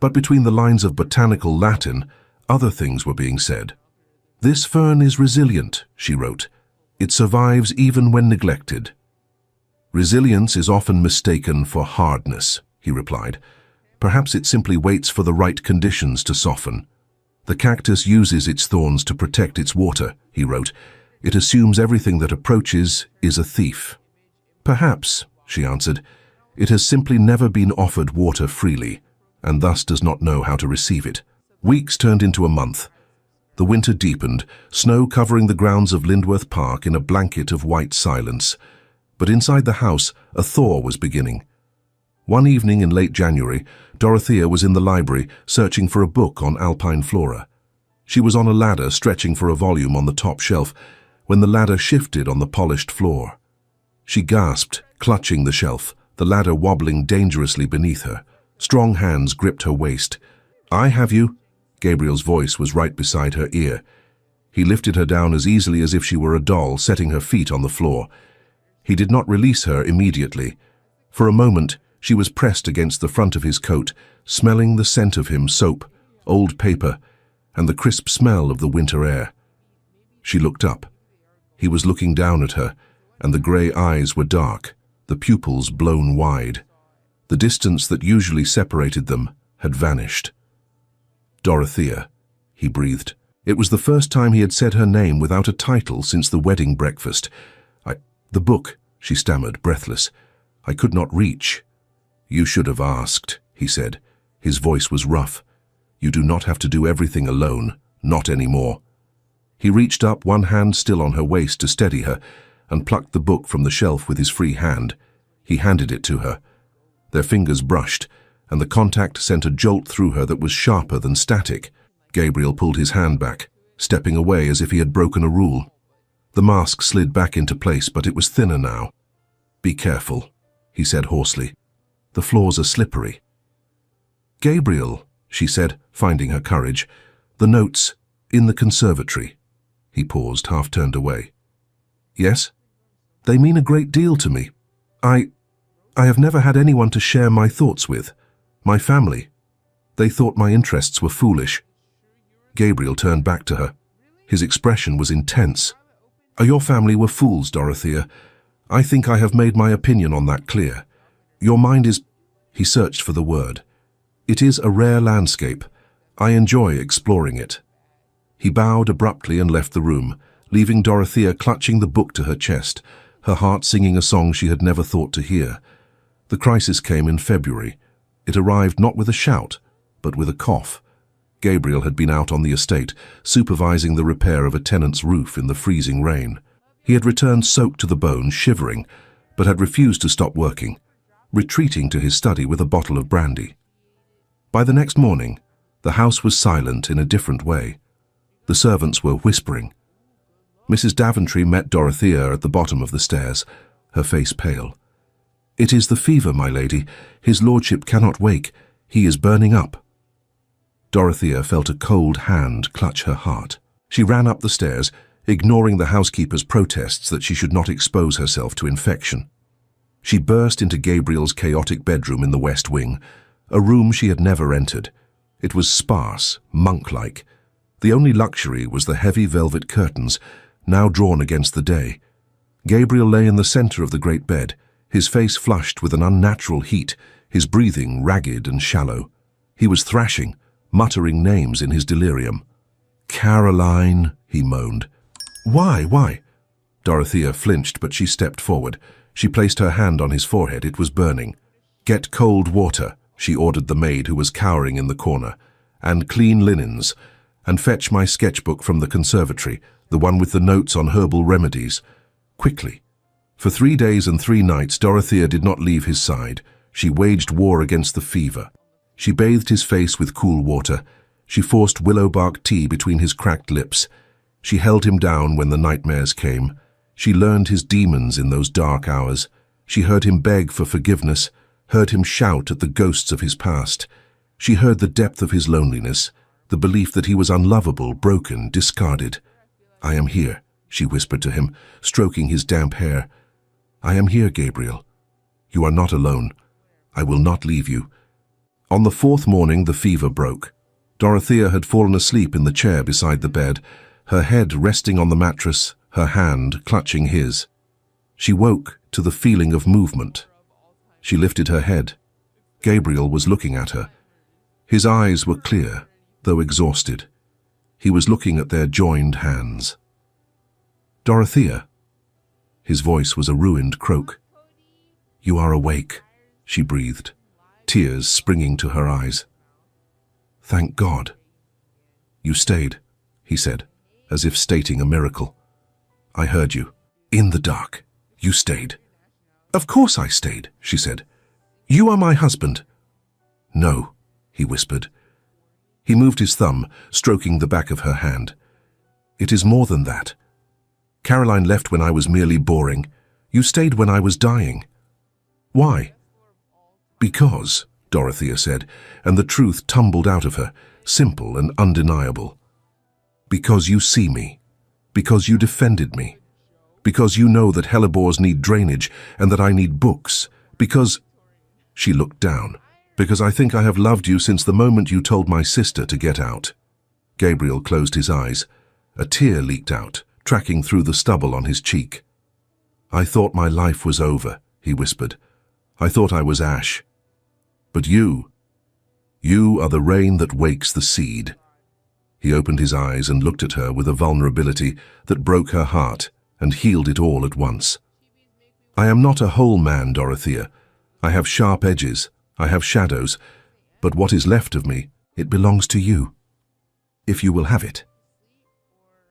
But between the lines of botanical Latin, other things were being said. "This fern is resilient," she wrote. "It survives even when neglected." "Resilience is often mistaken for hardness," he replied. "Perhaps it simply waits for the right conditions to soften." "The cactus uses its thorns to protect its water," he wrote. "It assumes everything that approaches is a thief." "Perhaps," she answered. "It has simply never been offered water freely, and thus does not know how to receive it." Weeks turned into a month. The winter deepened, snow covering the grounds of Lindworth Park in a blanket of white silence. But inside the house, a thaw was beginning. One evening in late January, Dorothea was in the library, searching for a book on alpine flora. She was on a ladder, stretching for a volume on the top shelf, when the ladder shifted on the polished floor. She gasped, clutching the shelf, the ladder wobbling dangerously beneath her. Strong hands gripped her waist. "I have you." Gabriel's voice was right beside her ear. He lifted her down as easily as if she were a doll, setting her feet on the floor. He did not release her immediately. For a moment, she was pressed against the front of his coat, smelling the scent of him, soap, old paper, and the crisp smell of the winter air. She looked up. He was looking down at her, and the grey eyes were dark, the pupils blown wide. The distance that usually separated them had vanished. "Dorothea," he breathed. It was the first time he had said her name without a title since the wedding breakfast. The book," she stammered, breathless. "I could not reach." "You should have asked," he said. His voice was rough. "You do not have to do everything alone, not anymore." He reached up, one hand still on her waist, to steady her, and plucked the book from the shelf with his free hand. He handed it to her. Their fingers brushed, and the contact sent a jolt through her that was sharper than static. Gabriel pulled his hand back, stepping away as if he had broken a rule. The mask slid back into place, but it was thinner now. "Be careful," he said hoarsely. "The floors are slippery." "Gabriel," she said, finding her courage, "the notes in the conservatory." He paused, half turned away. "Yes? They mean a great deal to me. I have never had anyone to share my thoughts with. My family. They thought my interests were foolish." Gabriel turned back to her. His expression was intense. "Your family were fools, Dorothea. I think I have made my opinion on that clear. Your mind is—" He searched for the word. "It is a rare landscape. I enjoy exploring it." He bowed abruptly and left the room, leaving Dorothea clutching the book to her chest, her heart singing a song she had never thought to hear. The crisis came in February. It arrived not with a shout, but with a cough. Gabriel had been out on the estate, supervising the repair of a tenant's roof in the freezing rain. He had returned soaked to the bone, shivering, but had refused to stop working, retreating to his study with a bottle of brandy. By the next morning, the house was silent in a different way. The servants were whispering. Mrs. Daventry met Dorothea at the bottom of the stairs, her face pale. "It is the fever, my lady. His lordship cannot wake. He is burning up." Dorothea felt a cold hand clutch her heart. She ran up the stairs, ignoring the housekeeper's protests that she should not expose herself to infection. She burst into Gabriel's chaotic bedroom in the west wing, a room she had never entered. It was sparse, monk-like. The only luxury was the heavy velvet curtains, now drawn against the day. Gabriel lay in the center of the great bed, his face flushed with an unnatural heat, his breathing ragged and shallow. He was thrashing, muttering names in his delirium. "Caroline," he moaned. Why? Dorothea flinched, but she stepped forward. She placed her hand on his forehead. It was burning. "Get cold water," she ordered the maid who was cowering in the corner, "and clean linens, and fetch my sketchbook from the conservatory, the one with the notes on herbal remedies. Quickly." For 3 days and 3 nights, Dorothea did not leave his side. She waged war against the fever. She bathed his face with cool water. She forced willow bark tea between his cracked lips. She held him down when the nightmares came. She learned his demons in those dark hours. She heard him beg for forgiveness, heard him shout at the ghosts of his past. She heard the depth of his loneliness, the belief that he was unlovable, broken, discarded. "I am here," she whispered to him, stroking his damp hair. "I am here, Gabriel. You are not alone. I will not leave you." On the 4th morning, the fever broke. Dorothea had fallen asleep in the chair beside the bed, her head resting on the mattress, her hand clutching his. She woke to the feeling of movement. She lifted her head. Gabriel was looking at her. His eyes were clear, though exhausted. He was looking at their joined hands. "Dorothea." His voice was a ruined croak. "You are awake," she breathed, tears springing to her eyes. "Thank God." "You stayed," he said, as if stating a miracle. "I heard you. In the dark. You stayed." "Of course I stayed," she said. "You are my husband." No, he whispered. He moved his thumb, stroking the back of her hand. It is more than that. Caroline left when I was merely boring. You stayed when I was dying. Why? Because, Dorothea said, and the truth tumbled out of her, simple and undeniable. Because you see me. Because you defended me. Because you know that hellebores need drainage and that I need books. Because... She looked down. Because I think I have loved you since the moment you told my sister to get out. Gabriel closed his eyes. A tear leaked out, tracking through the stubble on his cheek. I thought my life was over, he whispered. I thought I was ash. But you are the rain that wakes the seed. He opened his eyes and looked at her with a vulnerability that broke her heart and healed it all at once. I am not a whole man, Dorothea. I have sharp edges, I have shadows, but what is left of me, it belongs to you. If you will have it.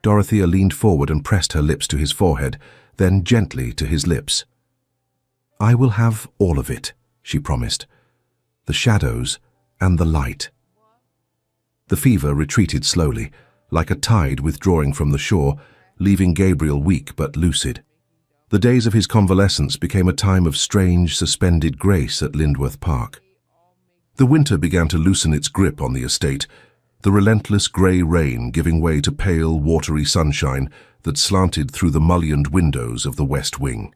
Dorothea leaned forward and pressed her lips to his forehead, then gently to his lips. I will have all of it, she promised. The shadows and the light. The fever retreated slowly, like a tide withdrawing from the shore, leaving Gabriel weak but lucid. The days of his convalescence became a time of strange, suspended grace at Lindworth Park. The winter began to loosen its grip on the estate, the relentless grey rain giving way to pale, watery sunshine that slanted through the mullioned windows of the west wing.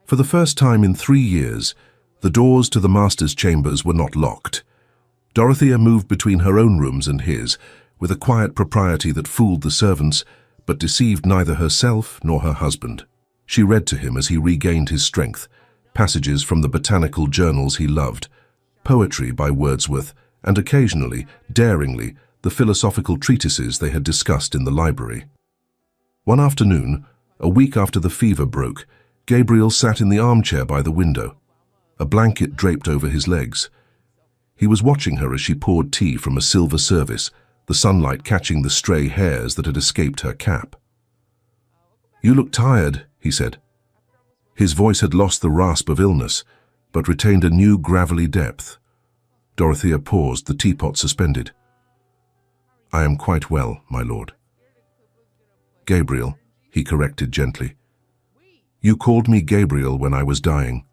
For the first time in 3 years, the doors to the master's chambers were not locked. Dorothea moved between her own rooms and his, with a quiet propriety that fooled the servants, but deceived neither herself nor her husband. She read to him as he regained his strength, passages from the botanical journals he loved, poetry by Wordsworth, and occasionally, daringly, the philosophical treatises they had discussed in the library. One afternoon, a week after the fever broke, Gabriel sat in the armchair by the window, a blanket draped over his legs. He was watching her as she poured tea from a silver service, the sunlight catching the stray hairs that had escaped her cap. You look tired, he said. His voice had lost the rasp of illness, but retained a new gravelly depth. Dorothea paused, the teapot suspended. I am quite well, my lord. Gabriel, he corrected gently. You called me Gabriel when I was dying.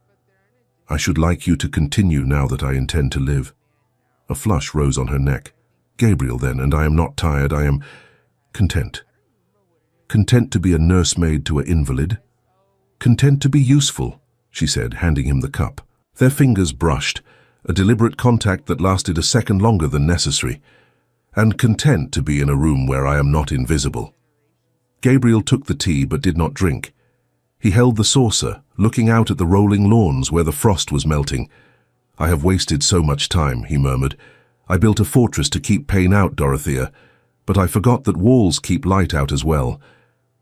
I should like you to continue now that I intend to live. A flush rose on her neck. Gabriel, then, and I am not tired, I am content. Content to be a nursemaid to an invalid. Content to be useful, she said, handing him the cup. Their fingers brushed, a deliberate contact that lasted a second longer than necessary. And content to be in a room where I am not invisible. Gabriel took the tea but did not drink. He held the saucer, looking out at the rolling lawns where the frost was melting. I have wasted so much time, he murmured. I built a fortress to keep pain out, Dorothea, but I forgot that walls keep light out as well.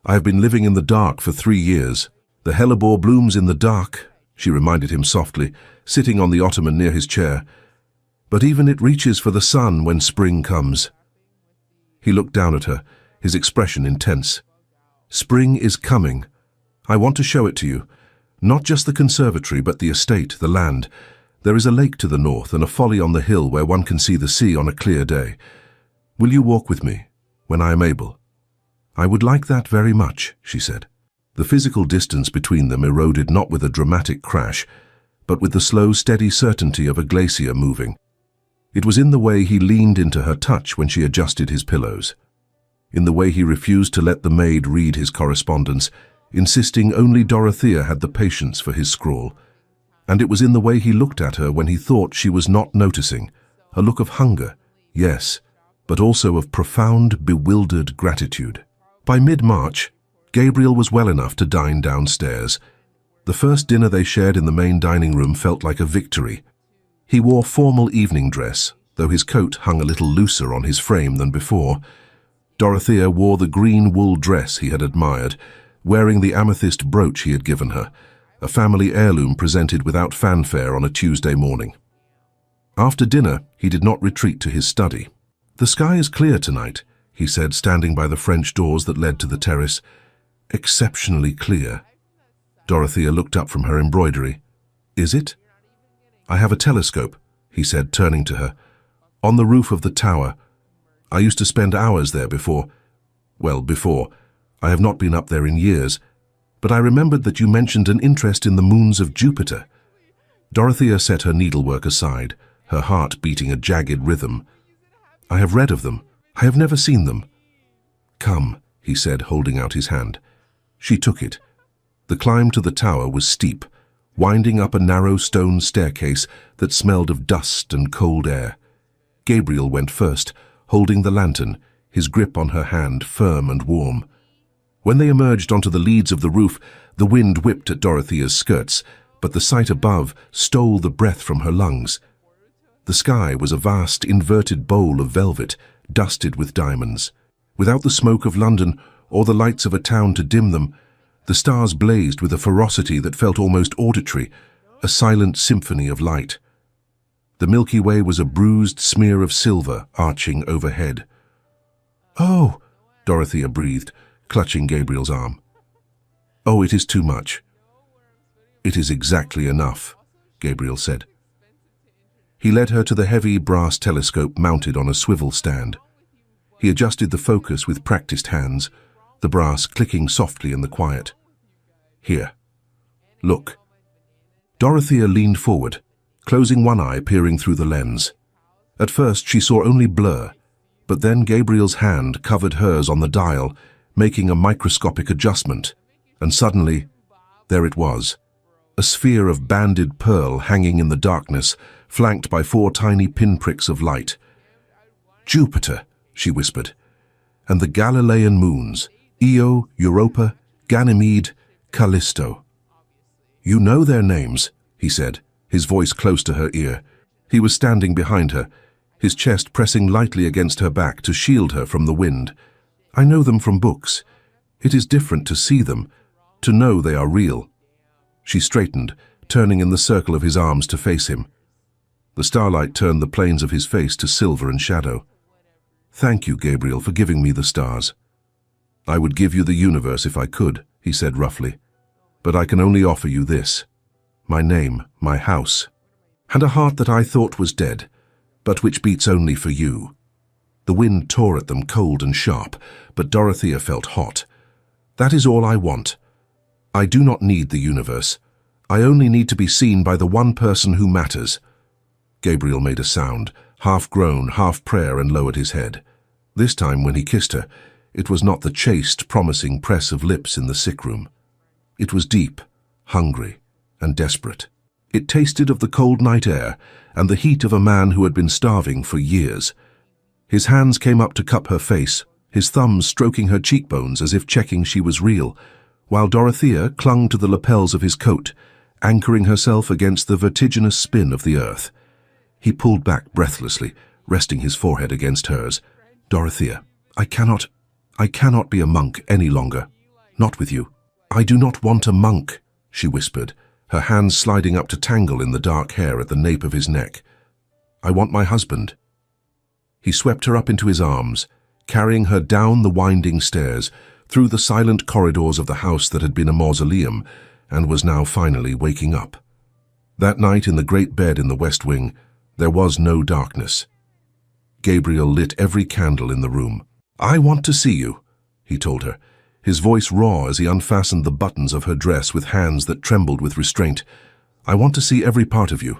I have been living in the dark for 3 years. The hellebore blooms in the dark, she reminded him softly, sitting on the ottoman near his chair. But even it reaches for the sun when spring comes. He looked down at her, his expression intense. Spring is coming. I want to show it to you. Not just the conservatory, but the estate, the land. There is a lake to the north and a folly on the hill where one can see the sea on a clear day. Will you walk with me, when I am able? I would like that very much, she said. The physical distance between them eroded not with a dramatic crash, but with the slow, steady certainty of a glacier moving. It was in the way he leaned into her touch when she adjusted his pillows, in the way he refused to let the maid read his correspondence, insisting only Dorothea had the patience for his scrawl. And it was in the way he looked at her when he thought she was not noticing, a look of hunger, yes, but also of profound, bewildered gratitude. By mid-March, Gabriel was well enough to dine downstairs. The first dinner they shared in the main dining room felt like a victory. He wore formal evening dress, though his coat hung a little looser on his frame than before. Dorothea wore the green wool dress he had admired, wearing the amethyst brooch he had given her, a family heirloom presented without fanfare on a Tuesday morning. After dinner, he did not retreat to his study. The sky is clear tonight, he said, standing by the French doors that led to the terrace. Exceptionally clear. Dorothea looked up from her embroidery. Is it? I have a telescope, he said, turning to her. "On the roof of the tower. I used to spend hours there before. I have not been up there in years, but I remembered that you mentioned an interest in the moons of Jupiter." Dorothea set her needlework aside, her heart beating a jagged rhythm. "I have read of them. I have never seen them." "Come," he said, holding out his hand. She took it. The climb to the tower was steep, winding up a narrow stone staircase that smelled of dust and cold air. Gabriel went first, holding the lantern, his grip on her hand firm and warm. When they emerged onto the leads of the roof, the wind whipped at Dorothea's skirts, but the sight above stole the breath from her lungs. The sky was a vast, inverted bowl of velvet, dusted with diamonds. Without the smoke of London or the lights of a town to dim them, the stars blazed with a ferocity that felt almost auditory, a silent symphony of light. The Milky Way was a bruised smear of silver arching overhead. "Oh," Dorothea breathed, clutching Gabriel's arm. "Oh, it is too much." "It is exactly enough," Gabriel said. He led her to the heavy brass telescope mounted on a swivel stand. He adjusted the focus with practiced hands, the brass clicking softly in the quiet. "Here. Look." Dorothea leaned forward, closing one eye, peering through the lens. At first she saw only blur, but then Gabriel's hand covered hers on the dial, making a microscopic adjustment, and suddenly, there it was, a sphere of banded pearl hanging in the darkness, flanked by 4 tiny pinpricks of light. "Jupiter," she whispered, "and the Galilean moons, Io, Europa, Ganymede, Callisto." "You know their names," he said, his voice close to her ear. He was standing behind her, his chest pressing lightly against her back to shield her from the wind. "I know them from books. It is different to see them, to know they are real." She straightened, turning in the circle of his arms to face him. The starlight turned the planes of his face to silver and shadow. "Thank you, Gabriel, for giving me the stars." "I would give you the universe if I could," he said roughly. "But I can only offer you this. My name, my house, and a heart that I thought was dead, but which beats only for you." The wind tore at them cold and sharp, but Dorothea felt hot. "That is all I want. I do not need the universe. I only need to be seen by the one person who matters." Gabriel made a sound, half groan, half prayer, and lowered his head. This time, when he kissed her, it was not the chaste, promising press of lips in the sick room. It was deep, hungry, and desperate. It tasted of the cold night air and the heat of a man who had been starving for years. His hands came up to cup her face, his thumbs stroking her cheekbones as if checking she was real, while Dorothea clung to the lapels of his coat, anchoring herself against the vertiginous spin of the earth. He pulled back breathlessly, resting his forehead against hers. "Dorothea, I cannot be a monk any longer. Not with you." "I do not want a monk," she whispered, her hands sliding up to tangle in the dark hair at the nape of his neck. "I want my husband." He swept her up into his arms, carrying her down the winding stairs, through the silent corridors of the house that had been a mausoleum and was now finally waking up. That night in the great bed in the West Wing, there was no darkness. Gabriel lit every candle in the room. "I want to see you," he told her, his voice raw as he unfastened the buttons of her dress with hands that trembled with restraint. "I want to see every part of you.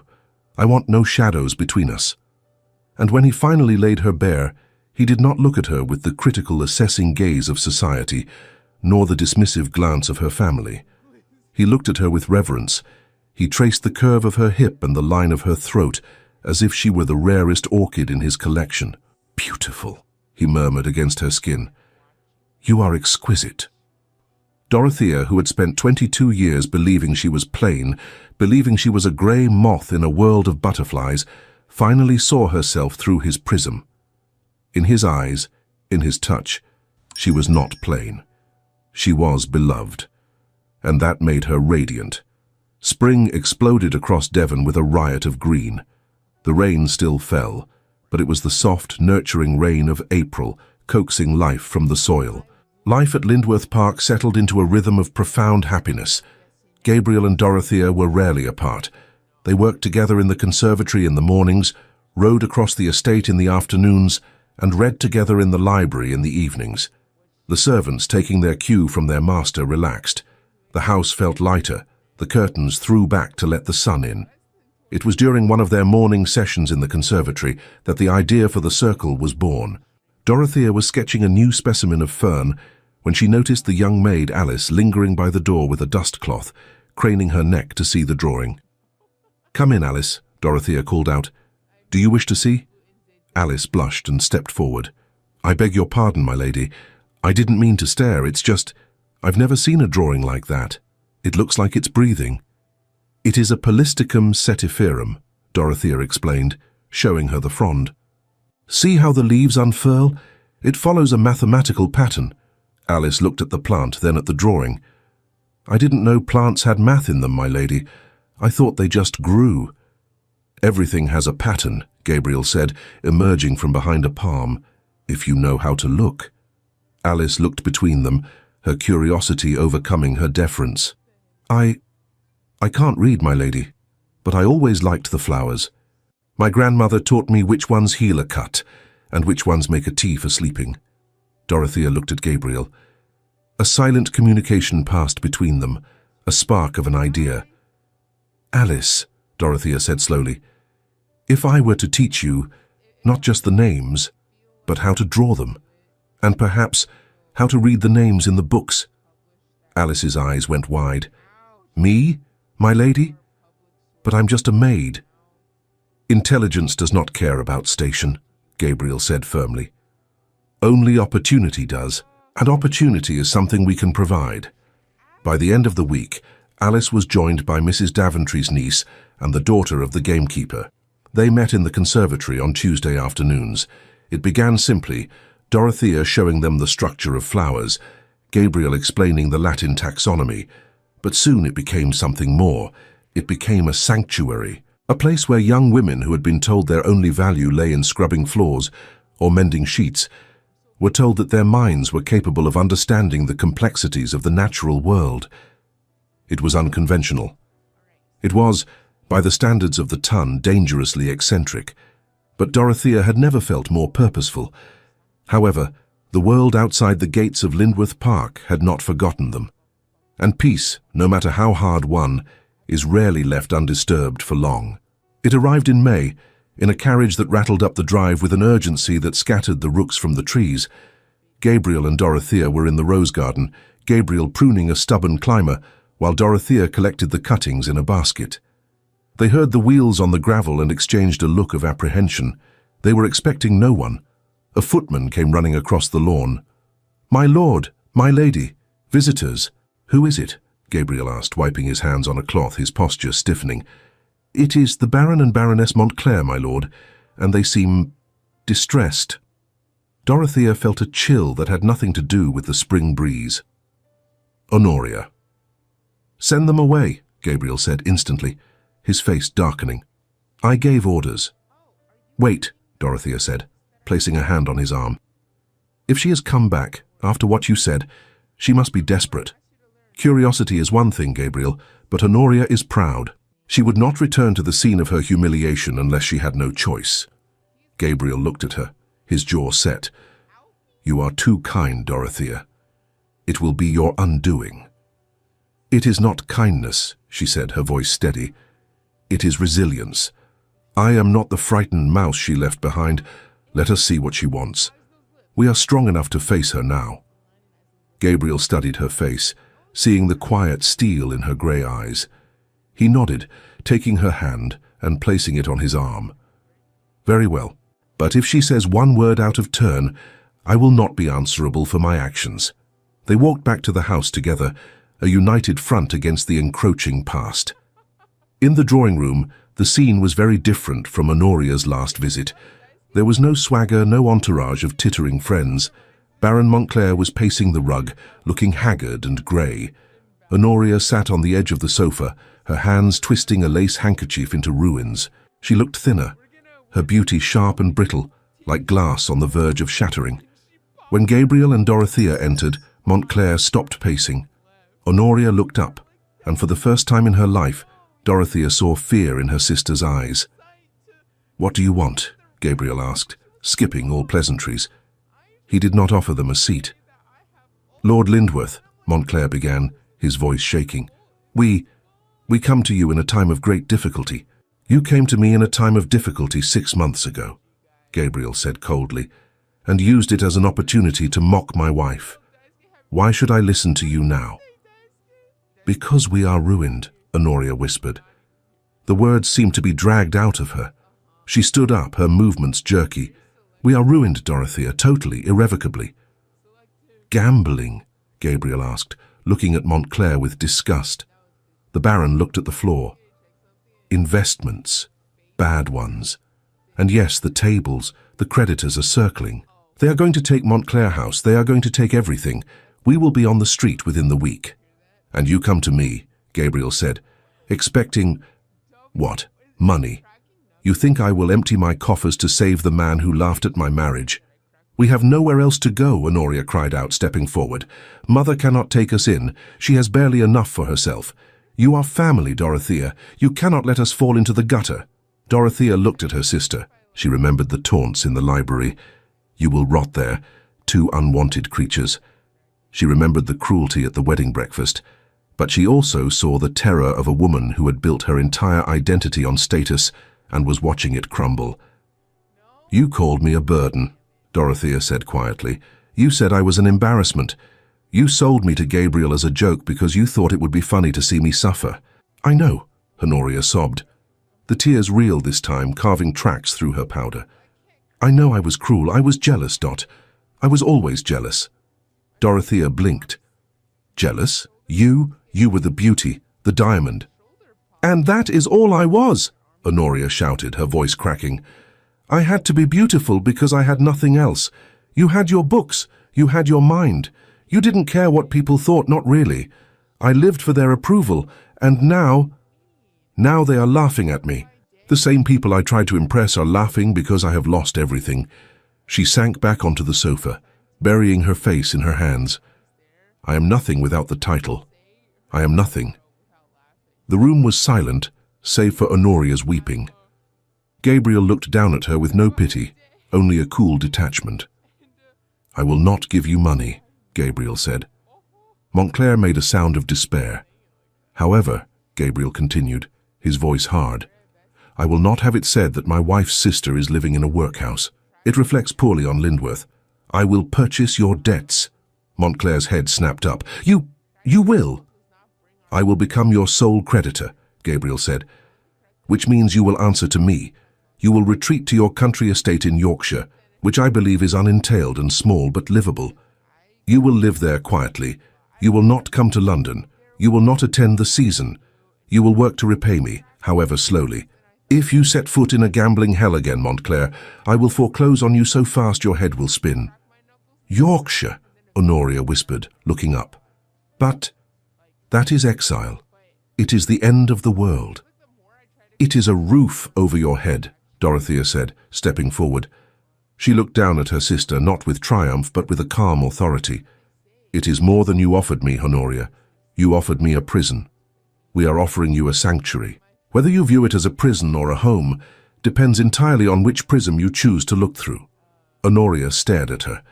I want no shadows between us." And when he finally laid her bare, he did not look at her with the critical, assessing gaze of society, nor the dismissive glance of her family. He looked at her with reverence. He traced the curve of her hip and the line of her throat, as if she were the rarest orchid in his collection. "Beautiful," he murmured against her skin. "You are exquisite." Dorothea, who had spent 22 years believing she was plain, believing she was a grey moth in a world of butterflies, finally saw herself through his prism. In his eyes, in his touch, she was not plain. She was beloved, and that made her radiant. Spring exploded across Devon with a riot of green. The rain still fell, but it was the soft, nurturing rain of April, coaxing life from the soil. Life at Lindworth Park settled into a rhythm of profound happiness. Gabriel and Dorothea were rarely apart. They worked together in the conservatory in the mornings, rode across the estate in the afternoons, and read together in the library in the evenings. The servants, taking their cue from their master, relaxed. The house felt lighter, the curtains threw back to let the sun in. It was during one of their morning sessions in the conservatory that the idea for the circle was born. Dorothea was sketching a new specimen of fern when she noticed the young maid Alice lingering by the door with a dust cloth, craning her neck to see the drawing. "Come in, Alice," Dorothea called out. "Do you wish to see?" Alice blushed and stepped forward. "I beg your pardon, my lady. I didn't mean to stare, it's just, I've never seen a drawing like that. It looks like it's breathing." "It is a Polystichum setiferum," Dorothea explained, showing her the frond. "See how the leaves unfurl? It follows a mathematical pattern." Alice looked at the plant, then at the drawing. "I didn't know plants had math in them, my lady. I thought they just grew." "Everything has a pattern," Gabriel said, emerging from behind a palm, "if you know how to look." Alice looked between them, her curiosity overcoming her deference. I can't read, my lady, but I always liked the flowers. My grandmother taught me which ones heal a cut and which ones make a tea for sleeping." Dorothea looked at Gabriel. A silent communication passed between them, a spark of an idea. "Alice," Dorothea said slowly, "if I were to teach you, not just the names, but how to draw them, and perhaps how to read the names in the books." Alice's eyes went wide. "Me, my lady? But I'm just a maid." "Intelligence does not care about station," Gabriel said firmly. "Only opportunity does, and opportunity is something we can provide." By the end of the week, Alice was joined by Mrs. Daventry's niece and the daughter of the gamekeeper. They met in the conservatory on Tuesday afternoons. It began simply, Dorothea showing them the structure of flowers, Gabriel explaining the Latin taxonomy, but soon it became something more. It became a sanctuary, a place where young women who had been told their only value lay in scrubbing floors or mending sheets were told that their minds were capable of understanding the complexities of the natural world. It was unconventional. It was, by the standards of the ton, dangerously eccentric, but Dorothea had never felt more purposeful. However, the world outside the gates of Lindworth Park had not forgotten them. And peace, no matter how hard won, is rarely left undisturbed for long. It arrived in May, in a carriage that rattled up the drive with an urgency that scattered the rooks from the trees. Gabriel and Dorothea were in the rose garden, Gabriel pruning a stubborn climber, while Dorothea collected the cuttings in a basket. They heard the wheels on the gravel and exchanged a look of apprehension. They were expecting no one. A footman came running across the lawn. "My lord, my lady, visitors." "Who is it?" Gabriel asked, wiping his hands on a cloth, his posture stiffening. "It is the Baron and Baroness Montclair, my lord, and they seem distressed." Dorothea felt a chill that had nothing to do with the spring breeze. "Honoria." "Send them away," Gabriel said instantly, his face darkening. "I gave orders." "Wait," Dorothea said, placing a hand on his arm. "If she has come back, after what you said, she must be desperate. Curiosity is one thing, Gabriel, but Honoria is proud. She would not return to the scene of her humiliation unless she had no choice." Gabriel looked at her, his jaw set. "You are too kind, Dorothea. It will be your undoing." "It is not kindness," she said, her voice steady. "It is resilience. I am not the frightened mouse she left behind. Let us see what she wants. We are strong enough to face her now." Gabriel studied her face, seeing the quiet steel in her grey eyes. He nodded, taking her hand and placing it on his arm. "Very well, but if she says one word out of turn, I will not be answerable for my actions." They walked back to the house together, a united front against the encroaching past. In the drawing room, the scene was very different from Honoria's last visit. There was no swagger, no entourage of tittering friends. Baron Montclair was pacing the rug, looking haggard and grey. Honoria sat on the edge of the sofa, her hands twisting a lace handkerchief into ruins. She looked thinner, her beauty sharp and brittle, like glass on the verge of shattering. When Gabriel and Dorothea entered, Montclair stopped pacing. Honoria looked up, and for the first time in her life, Dorothea saw fear in her sister's eyes. "What do you want?" Gabriel asked, skipping all pleasantries. He did not offer them a seat. "Lord Lindworth," Montclair began, his voice shaking, We come to you in a time of great difficulty." "You came to me in a time of difficulty 6 months ago," Gabriel said coldly, "and used it as an opportunity to mock my wife. Why should I listen to you now?" "Because we are ruined," Honoria whispered. The words seemed to be dragged out of her. She stood up, her movements jerky. "We are ruined, Dorothea, totally, irrevocably." "Gambling?" Gabriel asked, looking at Montclair with disgust. The Baron looked at the floor. "Investments. Bad ones. And yes, the tables, the creditors are circling. They are going to take Montclair House, they are going to take everything. We will be on the street within the week." "And you come to me," Gabriel said, "expecting... what? Money. You think I will empty my coffers to save the man who laughed at my marriage?" "We have nowhere else to go," Honoria cried out, stepping forward. "Mother cannot take us in. She has barely enough for herself. You are family, Dorothea. You cannot let us fall into the gutter." Dorothea looked at her sister. She remembered the taunts in the library. "You will rot there, two unwanted creatures." She remembered the cruelty at the wedding breakfast, but she also saw the terror of a woman who had built her entire identity on status and was watching it crumble. "You called me a burden," Dorothea said quietly. "You said I was an embarrassment. You sold me to Gabriel as a joke because you thought it would be funny to see me suffer." "I know," Honoria sobbed. The tears reeled this time, carving tracks through her powder. "I know I was cruel. I was jealous, Dot. I was always jealous." Dorothea blinked. "Jealous? You? You were the beauty, the diamond." "And that is all I was," Honoria shouted, her voice cracking. "I had to be beautiful because I had nothing else. You had your books. You had your mind. You didn't care what people thought, not really. I lived for their approval, and now they are laughing at me. The same people I tried to impress are laughing because I have lost everything." She sank back onto the sofa, burying her face in her hands. "I am nothing without the title. I am nothing." The room was silent, save for Honoria's weeping. Gabriel looked down at her with no pity, only a cool detachment. "I will not give you money," Gabriel said. Montclair made a sound of despair. "However," Gabriel continued, his voice hard, "I will not have it said that my wife's sister is living in a workhouse. It reflects poorly on Lindworth. I will purchase your debts." Montclair's head snapped up. You will?" "I will become your sole creditor," Gabriel said, "which means you will answer to me. You will retreat to your country estate in Yorkshire, which I believe is unentailed and small but livable. You will live there quietly. You will not come to London. You will not attend the season. You will work to repay me, however slowly. If you set foot in a gambling hell again, Montclair, I will foreclose on you so fast your head will spin." "Yorkshire," Honoria whispered, looking up. "But that is exile. It is the end of the world." "It is a roof over your head," Dorothea said, stepping forward. She looked down at her sister, not with triumph, but with a calm authority. "It is more than you offered me, Honoria. You offered me a prison. We are offering you a sanctuary. Whether you view it as a prison or a home depends entirely on which prism you choose to look through." Honoria stared at her.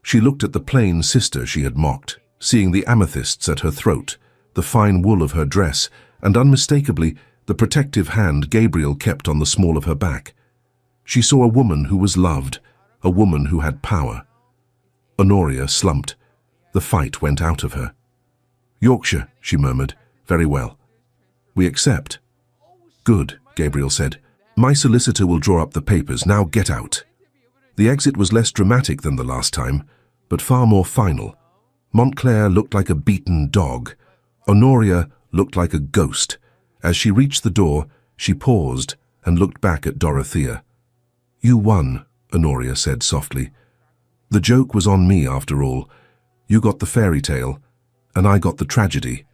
She looked at the plain sister she had mocked, seeing the amethysts at her throat, the fine wool of her dress, and unmistakably the protective hand Gabriel kept on the small of her back. She saw a woman who was loved, a woman who had power. Honoria slumped. The fight went out of her. "Yorkshire," she murmured. "Very well. We accept." "Good," Gabriel said. "My solicitor will draw up the papers. Now get out." The exit was less dramatic than the last time, but far more final. Montclair looked like a beaten dog. Honoria looked like a ghost. As she reached the door, she paused and looked back at Dorothea. "You won," Honoria said softly. "The joke was on me, after all. You got the fairy tale, and I got the tragedy."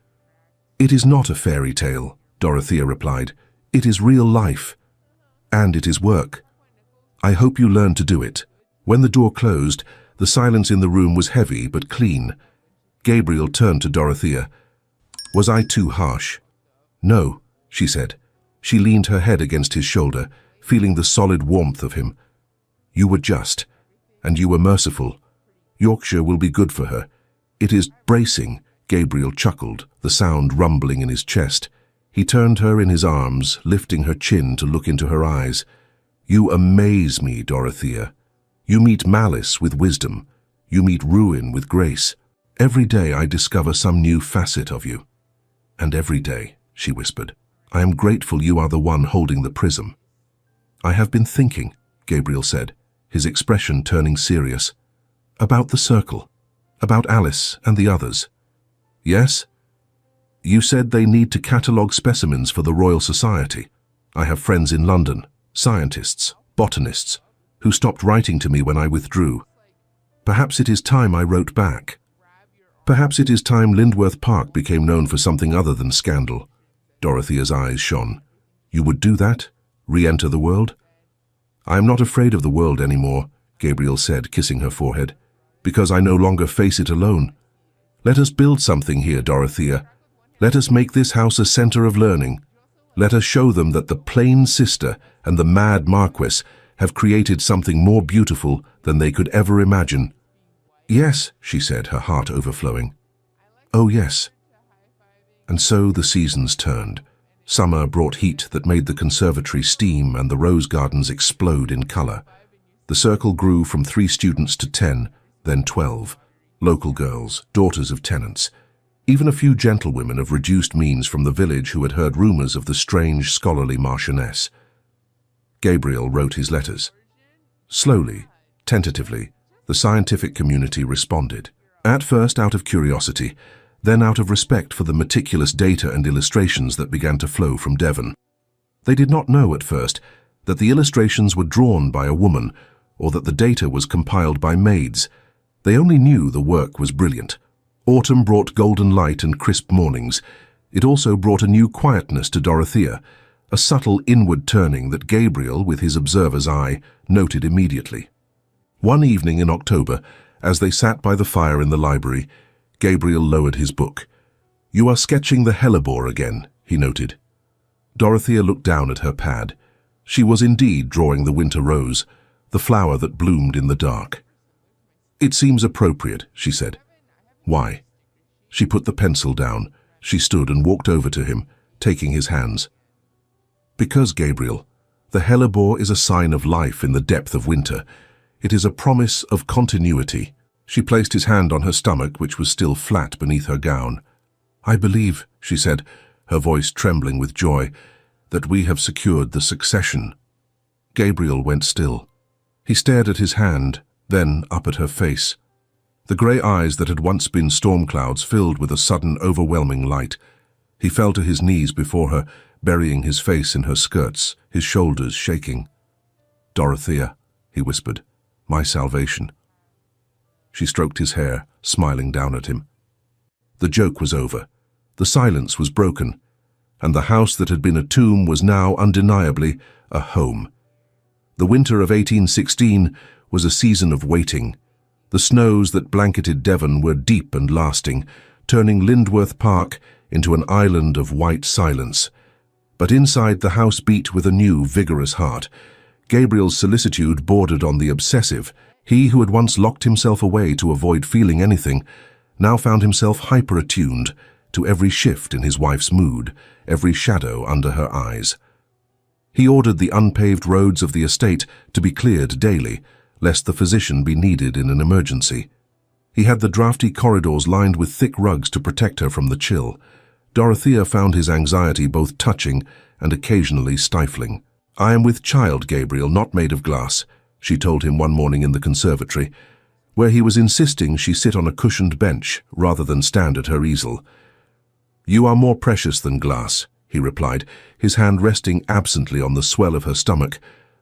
"It is not a fairy tale," Dorothea replied. "It is real life. And it is work. I hope you learn to do it." When the door closed, the silence in the room was heavy but clean. Gabriel turned to Dorothea. "Was I too harsh?" "No," she said. She leaned her head against his shoulder, feeling the solid warmth of him. You were just, and you were merciful. Yorkshire will be good for her. It is bracing, Gabriel chuckled, the sound rumbling in his chest. He turned her in his arms, lifting her chin to look into her eyes. You amaze me, Dorothea. You meet malice with wisdom. You meet ruin with grace. Every day I discover some new facet of you. And every day, she whispered, I am grateful you are the one holding the prism. I have been thinking, Gabriel said, his expression turning serious. About the circle. About Alice and the others. Yes? You said they need to catalogue specimens for the Royal Society. I have friends in London, scientists, botanists, who stopped writing to me when I withdrew. Perhaps it is time I wrote back. Perhaps it is time Lindworth Park became known for something other than scandal. Dorothea's eyes shone. You would do that? Re-enter the world? I am not afraid of the world anymore, Gabriel said, kissing her forehead, because I no longer face it alone. Let us build something here, Dorothea. Let us make this house a center of learning. Let us show them that the plain sister and the mad Marquess have created something more beautiful than they could ever imagine. Yes, she said, her heart overflowing. Oh, yes. And so the seasons turned. Summer brought heat that made the conservatory steam and the rose gardens explode in color. The circle grew from 3 students to 10, then 12. Local girls, daughters of tenants. Even a few gentlewomen of reduced means from the village who had heard rumors of the strange scholarly Marchioness. Gabriel wrote his letters. Slowly, tentatively, the scientific community responded. At first out of curiosity, then out of respect for the meticulous data and illustrations that began to flow from Devon. They did not know at first that the illustrations were drawn by a woman or that the data was compiled by maids. They only knew the work was brilliant. Autumn brought golden light and crisp mornings. It also brought a new quietness to Dorothea, a subtle inward turning that Gabriel, with his observer's eye, noted immediately. One evening in October, as they sat by the fire in the library, Gabriel lowered his book. You are sketching the hellebore again, he noted. Dorothea looked down at her pad. She was indeed drawing the winter rose, the flower that bloomed in the dark. It seems appropriate, she said. Why? She put the pencil down. She stood and walked over to him, taking his hands. Because, Gabriel, the hellebore is a sign of life in the depth of winter. It is a promise of continuity. She placed his hand on her stomach, which was still flat beneath her gown. I believe, she said, her voice trembling with joy, that we have secured the succession. Gabriel went still. He stared at his hand, then up at her face. The grey eyes that had once been storm clouds filled with a sudden overwhelming light. He fell to his knees before her, burying his face in her skirts, his shoulders shaking. Dorothea, he whispered, my salvation. She stroked his hair, smiling down at him. The joke was over. The silence was broken, and the house that had been a tomb was now undeniably a home. The winter of 1816 was a season of waiting. The snows that blanketed Devon were deep and lasting, turning Lindworth Park into an island of white silence. But inside the house beat with a new, vigorous heart. Gabriel's solicitude bordered on the obsessive. He who had once locked himself away to avoid feeling anything, now found himself hyper-attuned to every shift in his wife's mood, every shadow under her eyes. He ordered the unpaved roads of the estate to be cleared daily, lest the physician be needed in an emergency. He had the draughty corridors lined with thick rugs to protect her from the chill. Dorothea found his anxiety both touching and occasionally stifling. I am with child, Gabriel, not made of glass, she told him one morning in the conservatory, where he was insisting she sit on a cushioned bench rather than stand at her easel. You are more precious than glass, he replied, his hand resting absently on the swell of her stomach,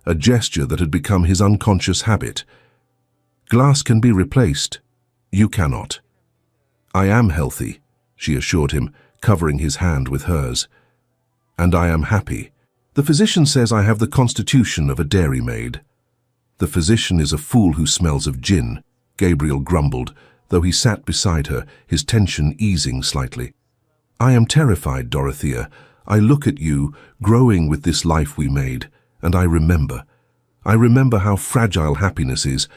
a gesture that had become his unconscious habit. Glass can be replaced. You cannot. I am healthy, she assured him, covering his hand with hers. And I am happy. The physician says I have the constitution of a dairymaid. The physician is a fool who smells of gin, Gabriel grumbled, though he sat beside her, his tension easing slightly. I am terrified, Dorothea. I look at you, growing with this life we made, and I remember. I remember how fragile happiness is,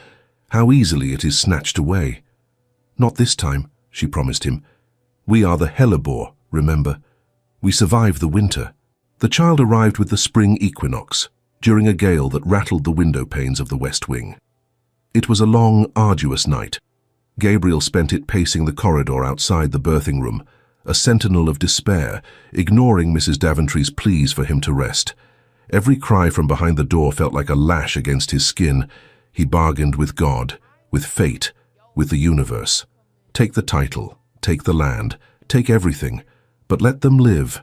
how easily it is snatched away. Not this time, she promised him. We are the hellebore, remember? We survive the winter. The child arrived with the spring equinox, during a gale that rattled the window panes of the West Wing. It was a long, arduous night. Gabriel spent it pacing the corridor outside the birthing room, a sentinel of despair, ignoring Mrs. Daventry's pleas for him to rest. Every cry from behind the door felt like a lash against his skin. He bargained with God, with fate, with the universe. Take the title, take the land, take everything, but let them live.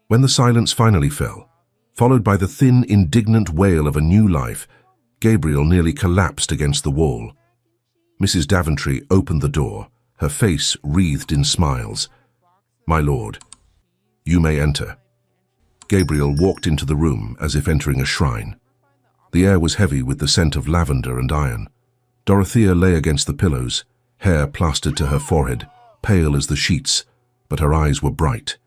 When the silence finally fell, followed by the thin, indignant wail of a new life, Gabriel nearly collapsed against the wall. Mrs. Daventry opened the door, her face wreathed in smiles. "My lord, you may enter." Gabriel walked into the room as if entering a shrine. The air was heavy with the scent of lavender and iron. Dorothea lay against the pillows, hair plastered to her forehead, pale as the sheets, but her eyes were bright.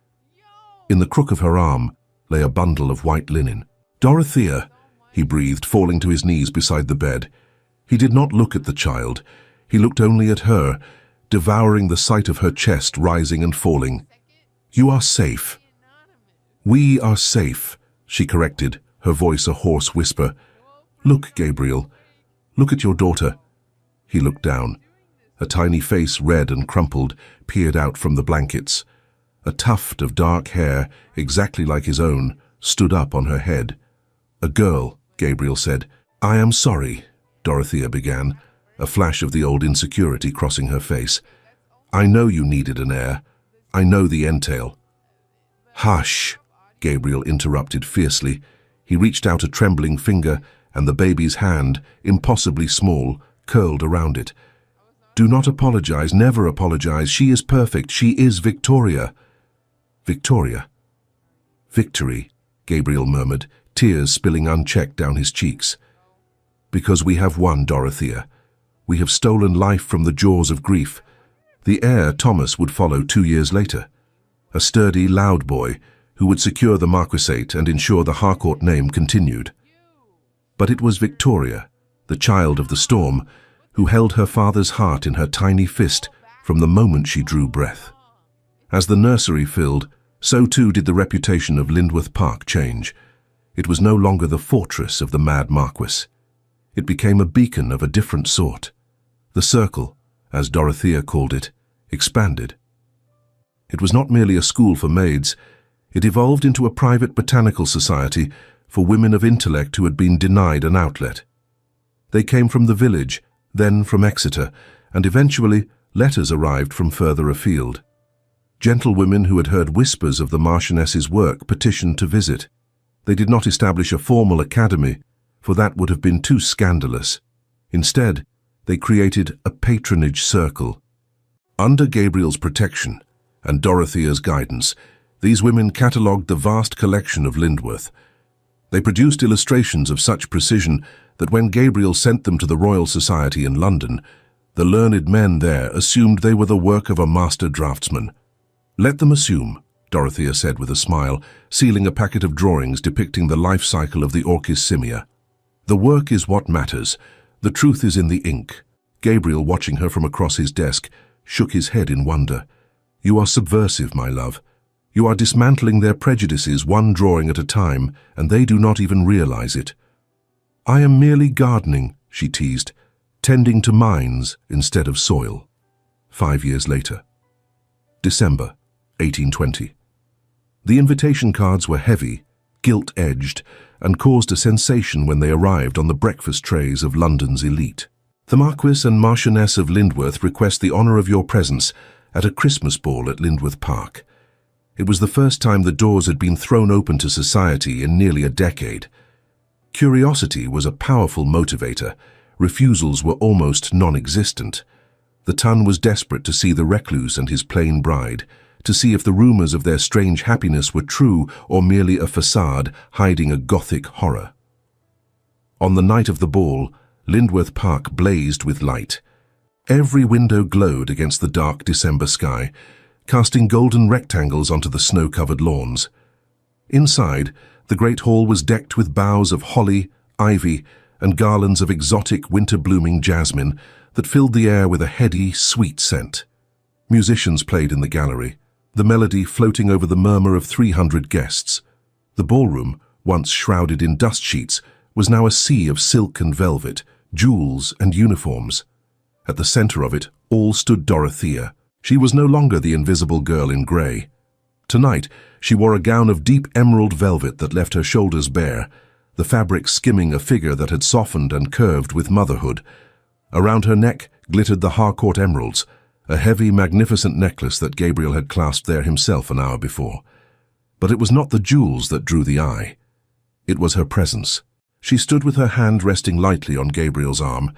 In the crook of her arm lay a bundle of white linen. "Dorothea," he breathed, falling to his knees beside the bed. He did not look at the child. He looked only at her, devouring the sight of her chest rising and falling. "You are safe." "We are safe," she corrected, her voice a hoarse whisper. "Look, Gabriel. Look at your daughter." He looked down. A tiny face, red and crumpled, peered out from the blankets. A tuft of dark hair, exactly like his own, stood up on her head. "A girl," Gabriel said. "I am sorry," Dorothea began, a flash of the old insecurity crossing her face. "I know you needed an heir. I know the entail." "Hush," Gabriel interrupted fiercely. He reached out a trembling finger, and the baby's hand, impossibly small, curled around it. "Do not apologize, never apologize. She is perfect. She is Victoria." "Victoria?" "Victory," Gabriel murmured, tears spilling unchecked down his cheeks. "Because we have won, Dorothea. We have stolen life from the jaws of grief." The heir, Thomas, would follow 2 years later. A sturdy, loud boy who would secure the marquessate and ensure the Harcourt name continued. But it was Victoria, the child of the storm, who held her father's heart in her tiny fist from the moment she drew breath. As the nursery filled, so too did the reputation of Lindworth Park change. It was no longer the fortress of the mad Marquess. It became a beacon of a different sort. The circle, as Dorothea called it, expanded. It was not merely a school for maids. It evolved into a private botanical society for women of intellect who had been denied an outlet. They came from the village, then from Exeter, and eventually letters arrived from further afield. Gentlewomen who had heard whispers of the Marchioness's work petitioned to visit. They did not establish a formal academy, for that would have been too scandalous. Instead, they created a patronage circle. Under Gabriel's protection and Dorothea's guidance, these women catalogued the vast collection of Lindworth. They produced illustrations of such precision that when Gabriel sent them to the Royal Society in London, the learned men there assumed they were the work of a master draftsman. "Let them assume," Dorothea said with a smile, sealing a packet of drawings depicting the life cycle of the Orchis simia. "The work is what matters. The truth is in the ink." Gabriel, watching her from across his desk, shook his head in wonder. "You are subversive, my love. You are dismantling their prejudices one drawing at a time, and they do not even realize it." "I am merely gardening," she teased, "tending to minds instead of soil." 5 years later. December, 1820. The invitation cards were heavy, gilt-edged, and caused a sensation when they arrived on the breakfast trays of London's elite. "The Marquess and Marchioness of Lindworth request the honour of your presence at a Christmas ball at Lindworth Park." It was the first time the doors had been thrown open to society in nearly a decade. Curiosity was a powerful motivator. Refusals were almost non-existent. The Tun was desperate to see the recluse and his plain bride, to see if the rumours of their strange happiness were true or merely a facade hiding a Gothic horror. On the night of the ball, Lindworth Park blazed with light. Every window glowed against the dark December sky, casting golden rectangles onto the snow-covered lawns. Inside, the great hall was decked with boughs of holly, ivy, and garlands of exotic winter-blooming jasmine that filled the air with a heady, sweet scent. Musicians played in the gallery, the melody floating over the murmur of 300 guests. The ballroom, once shrouded in dust sheets, was now a sea of silk and velvet, jewels and uniforms. At the center of it all stood Dorothea. She was no longer the invisible girl in grey. Tonight, she wore a gown of deep emerald velvet that left her shoulders bare, the fabric skimming a figure that had softened and curved with motherhood. Around her neck glittered the Harcourt emeralds, a heavy, magnificent necklace that Gabriel had clasped there himself an hour before. But it was not the jewels that drew the eye. It was her presence. She stood with her hand resting lightly on Gabriel's arm,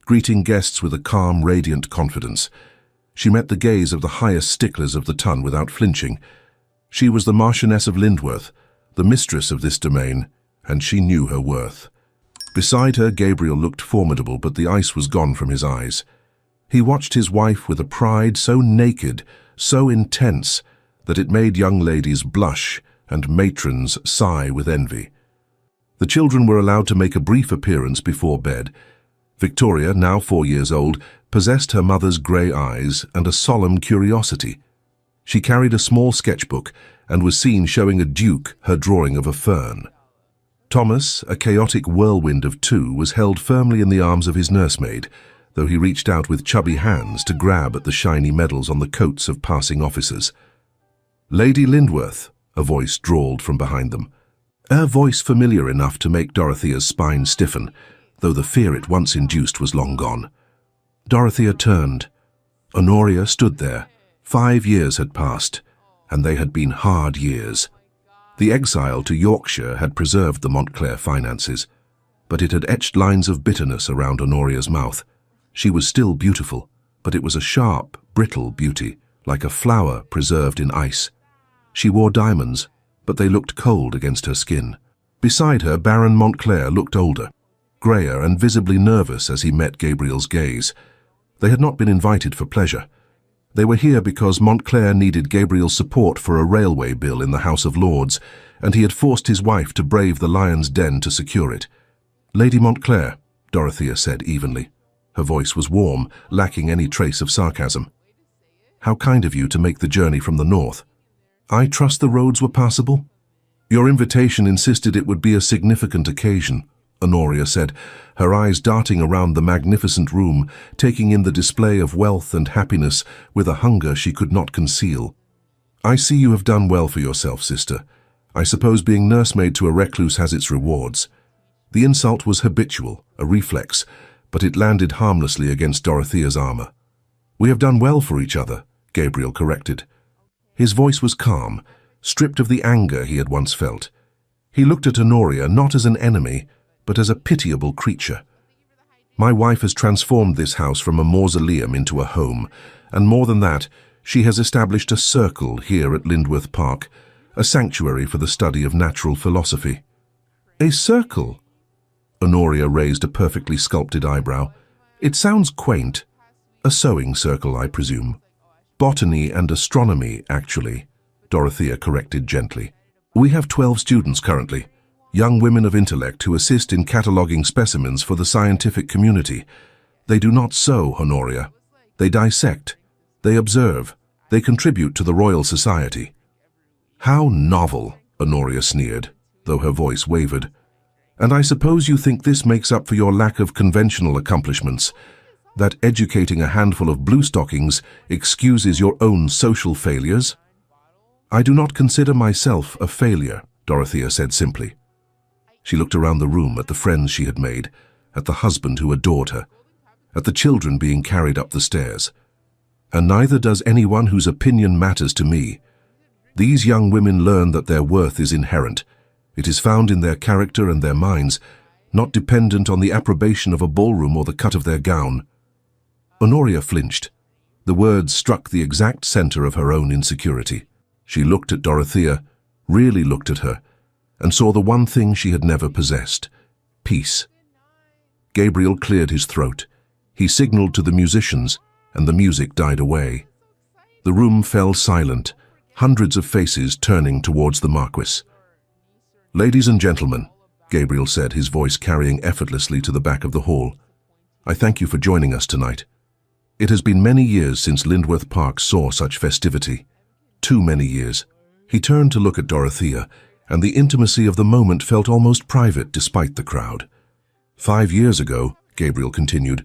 greeting guests with a calm, radiant confidence. She met the gaze of the highest sticklers of the ton without flinching. She was the Marchioness of Lindworth, the mistress of this domain, and she knew her worth. Beside her, Gabriel looked formidable, but the ice was gone from his eyes. He watched his wife with a pride so naked, so intense, that it made young ladies blush and matrons sigh with envy. The children were allowed to make a brief appearance before bed. Victoria, now 4 years old, possessed her mother's grey eyes and a solemn curiosity. She carried a small sketchbook and was seen showing a duke her drawing of a fern. Thomas, a chaotic whirlwind of 2, was held firmly in the arms of his nursemaid, though he reached out with chubby hands to grab at the shiny medals on the coats of passing officers. "Lady Lindworth," a voice drawled from behind them. A voice familiar enough to make Dorothea's spine stiffen, though the fear it once induced was long gone. Dorothea turned. Honoria stood there. 5 years had passed, and they had been hard years. The exile to Yorkshire had preserved the Montclair finances, but it had etched lines of bitterness around Honoria's mouth. She was still beautiful, but it was a sharp, brittle beauty, like a flower preserved in ice. She wore diamonds, but they looked cold against her skin. Beside her, Baron Montclair looked older, greyer and visibly nervous as he met Gabriel's gaze. They had not been invited for pleasure. They were here because Montclair needed Gabriel's support for a railway bill in the House of Lords, and he had forced his wife to brave the lion's den to secure it. "Lady Montclair," Dorothea said evenly. Her voice was warm, lacking any trace of sarcasm. "How kind of you to make the journey from the north. I trust the roads were passable?" "Your invitation insisted it would be a significant occasion," Honoria said, her eyes darting around the magnificent room, taking in the display of wealth and happiness with a hunger she could not conceal. "I see you have done well for yourself, sister. I suppose being nursemaid to a recluse has its rewards." The insult was habitual, a reflex, but it landed harmlessly against Dorothea's armor. "We have done well for each other," Gabriel corrected. His voice was calm, stripped of the anger he had once felt. He looked at Honoria not as an enemy, but as a pitiable creature. "My wife has transformed this house from a mausoleum into a home, and more than that, she has established a circle here at Lindworth Park, a sanctuary for the study of natural philosophy." "A circle?" Honoria raised a perfectly sculpted eyebrow. "It sounds quaint. A sewing circle, I presume." "Botany and astronomy, actually," Dorothea corrected gently. "We have 12 students currently, young women of intellect who assist in cataloguing specimens for the scientific community. They do not sew, Honoria. They dissect. They observe. They contribute to the Royal Society." "How novel," Honoria sneered, though her voice wavered. "And I suppose you think this makes up for your lack of conventional accomplishments, that educating a handful of bluestockings excuses your own social failures?" "I do not consider myself a failure," Dorothea said simply. She looked around the room at the friends she had made, at the husband who adored her, at the children being carried up the stairs. "And neither does anyone whose opinion matters to me. These young women learn that their worth is inherent. It is found in their character and their minds, not dependent on the approbation of a ballroom or the cut of their gown." Honoria flinched. The words struck the exact center of her own insecurity. She looked at Dorothea, really looked at her, and saw the one thing she had never possessed: peace. Gabriel cleared his throat. He signaled to the musicians, and the music died away. The room fell silent, hundreds of faces turning towards the Marquess. "Ladies and gentlemen," Gabriel said, his voice carrying effortlessly to the back of the hall, "I thank you for joining us tonight. It has been many years since Lindworth Park saw such festivity. Too many years." He turned to look at Dorothea, and the intimacy of the moment felt almost private despite the crowd. "5 years ago," Gabriel continued,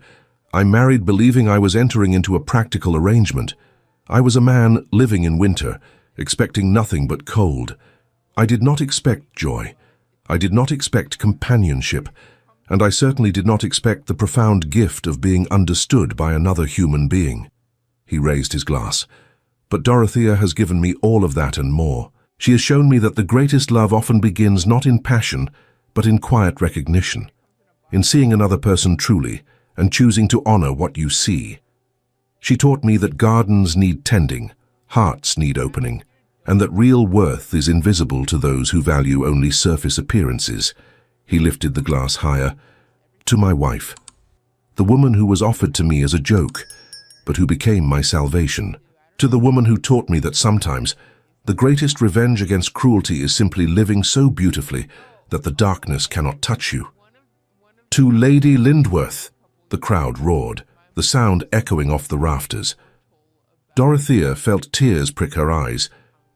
"I married believing I was entering into a practical arrangement. I was a man living in winter, expecting nothing but cold. I did not expect joy. I did not expect companionship, and I certainly did not expect the profound gift of being understood by another human being." He raised his glass. "But Dorothea has given me all of that and more. She has shown me that the greatest love often begins not in passion, but in quiet recognition, in seeing another person truly and choosing to honor what you see. She taught me that gardens need tending, hearts need opening, and that real worth is invisible to those who value only surface appearances." He lifted the glass higher. "To my wife, the woman who was offered to me as a joke, but who became my salvation. To the woman who taught me that sometimes the greatest revenge against cruelty is simply living so beautifully that the darkness cannot touch you. To Lady Lindworth," the crowd roared, the sound echoing off the rafters. Dorothea felt tears prick her eyes,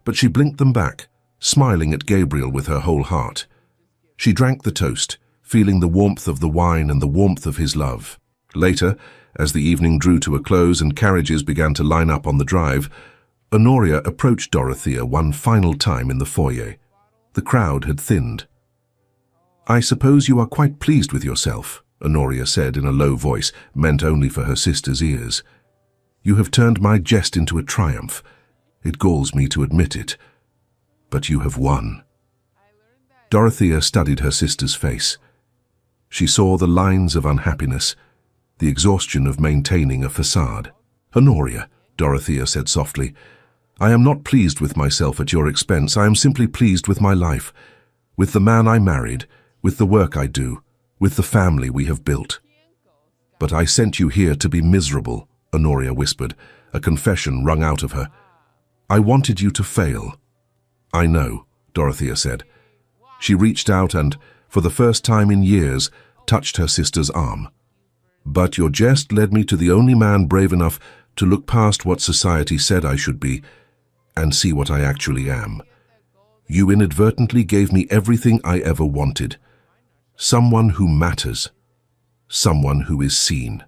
but she blinked them back, smiling at Gabriel with her whole heart. She drank the toast, feeling the warmth of the wine and the warmth of his love. Later, as the evening drew to a close and carriages began to line up on the drive, Honoria approached Dorothea one final time in the foyer. The crowd had thinned. "I suppose you are quite pleased with yourself," Honoria said in a low voice, meant only for her sister's ears. "You have turned my jest into a triumph. It galls me to admit it, but you have won." Dorothea studied her sister's face. She saw the lines of unhappiness, the exhaustion of maintaining a facade. "Honoria," Dorothea said softly, "I am not pleased with myself at your expense. I am simply pleased with my life, with the man I married, with the work I do, with the family we have built." "But I sent you here to be miserable," Honoria whispered, a confession wrung out of her. "I wanted you to fail." "I know," Dorothea said. She reached out and, for the first time in years, touched her sister's arm. "But your jest led me to the only man brave enough to look past what society said I should be and see what I actually am. You inadvertently gave me everything I ever wanted. Someone who matters. Someone who is seen."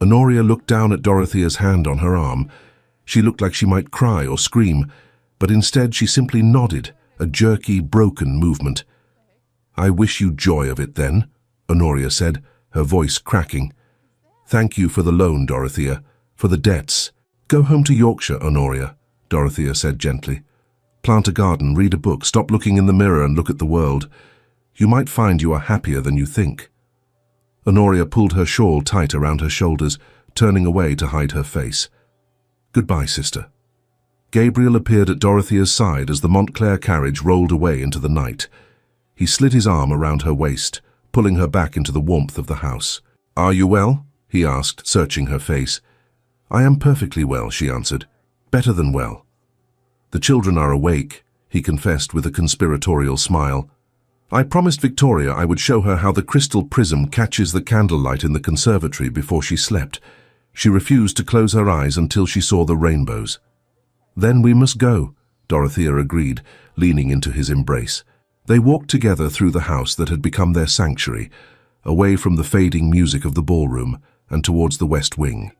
Honoria looked down at Dorothea's hand on her arm. She looked like she might cry or scream, but instead she simply nodded, a jerky, broken movement. "I wish you joy of it then," Honoria said, her voice cracking. "Thank you for the loan, Dorothea, for the debts. Go home to Yorkshire, Honoria," Dorothea said gently. "Plant a garden, read a book, stop looking in the mirror and look at the world. You might find you are happier than you think." Honoria pulled her shawl tight around her shoulders, turning away to hide her face. "Goodbye, sister." Gabriel appeared at Dorothea's side as the Montclair carriage rolled away into the night. He slid his arm around her waist, pulling her back into the warmth of the house. "Are you well?" he asked, searching her face. "I am perfectly well," she answered. "Better than well." "The children are awake," he confessed with a conspiratorial smile. "I promised Victoria I would show her how the crystal prism catches the candlelight in the conservatory before she slept. She refused to close her eyes until she saw the rainbows." "Then we must go," Dorothea agreed, leaning into his embrace. They walked together through the house that had become their sanctuary, away from the fading music of the ballroom and towards the west wing.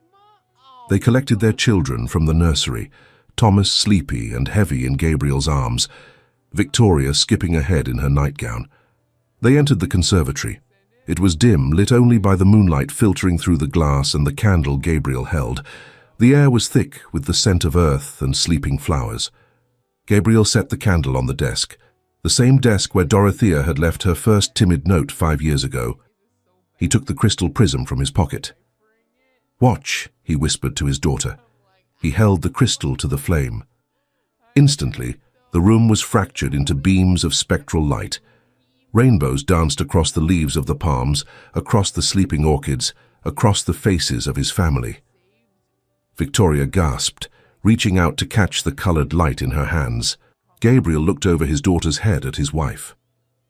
They collected their children from the nursery, Thomas sleepy and heavy in Gabriel's arms, Victoria skipping ahead in her nightgown. They entered the conservatory. It was dim, lit only by the moonlight filtering through the glass and the candle Gabriel held. The air was thick with the scent of earth and sleeping flowers. Gabriel set the candle on the desk, the same desk where Dorothea had left her first timid note 5 years ago. He took the crystal prism from his pocket. "Watch," he whispered to his daughter. He held the crystal to the flame. Instantly, the room was fractured into beams of spectral light. Rainbows danced across the leaves of the palms, across the sleeping orchids, across the faces of his family. Victoria gasped, reaching out to catch the colored light in her hands. Gabriel looked over his daughter's head at his wife.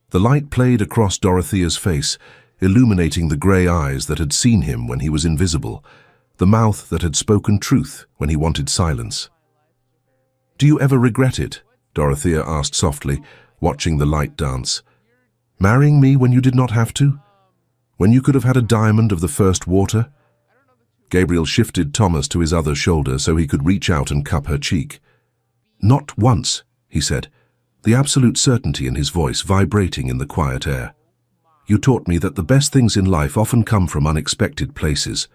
The light played across Dorothea's face, illuminating the grey eyes that had seen him when he was invisible, the mouth that had spoken truth when he wanted silence. "Do you ever regret it?" Dorothea asked softly, watching the light dance. "Marrying me when you did not have to? When you could have had a diamond of the first water?" Gabriel shifted Thomas to his other shoulder so he could reach out and cup her cheek. "Not once," he said, the absolute certainty in his voice vibrating in the quiet air. "You taught me that the best things in life often come from unexpected places.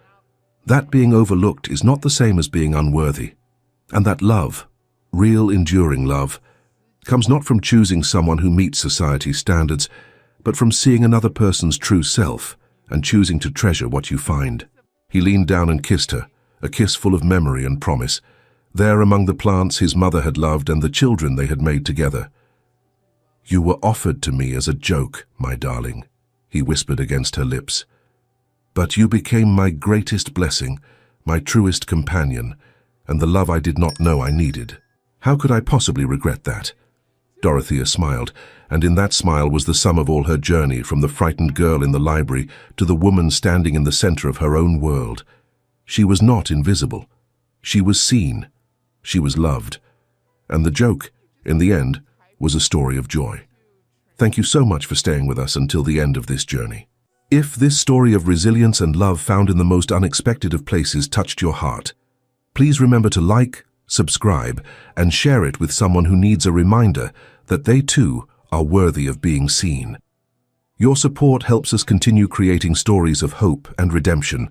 That being overlooked is not the same as being unworthy. And that love, real enduring love, comes not from choosing someone who meets society's standards, but from seeing another person's true self and choosing to treasure what you find." He leaned down and kissed her, a kiss full of memory and promise, there among the plants his mother had loved and the children they had made together. "You were offered to me as a joke, my darling," he whispered against her lips. "But you became my greatest blessing, my truest companion, and the love I did not know I needed. How could I possibly regret that?" Dorothea smiled, and in that smile was the sum of all her journey from the frightened girl in the library to the woman standing in the center of her own world. She was not invisible. She was seen. She was loved. And the joke, in the end, was a story of joy. Thank you so much for staying with us until the end of this journey. If this story of resilience and love found in the most unexpected of places touched your heart, please remember to like, subscribe, and share it with someone who needs a reminder that they too are worthy of being seen. Your support helps us continue creating stories of hope and redemption,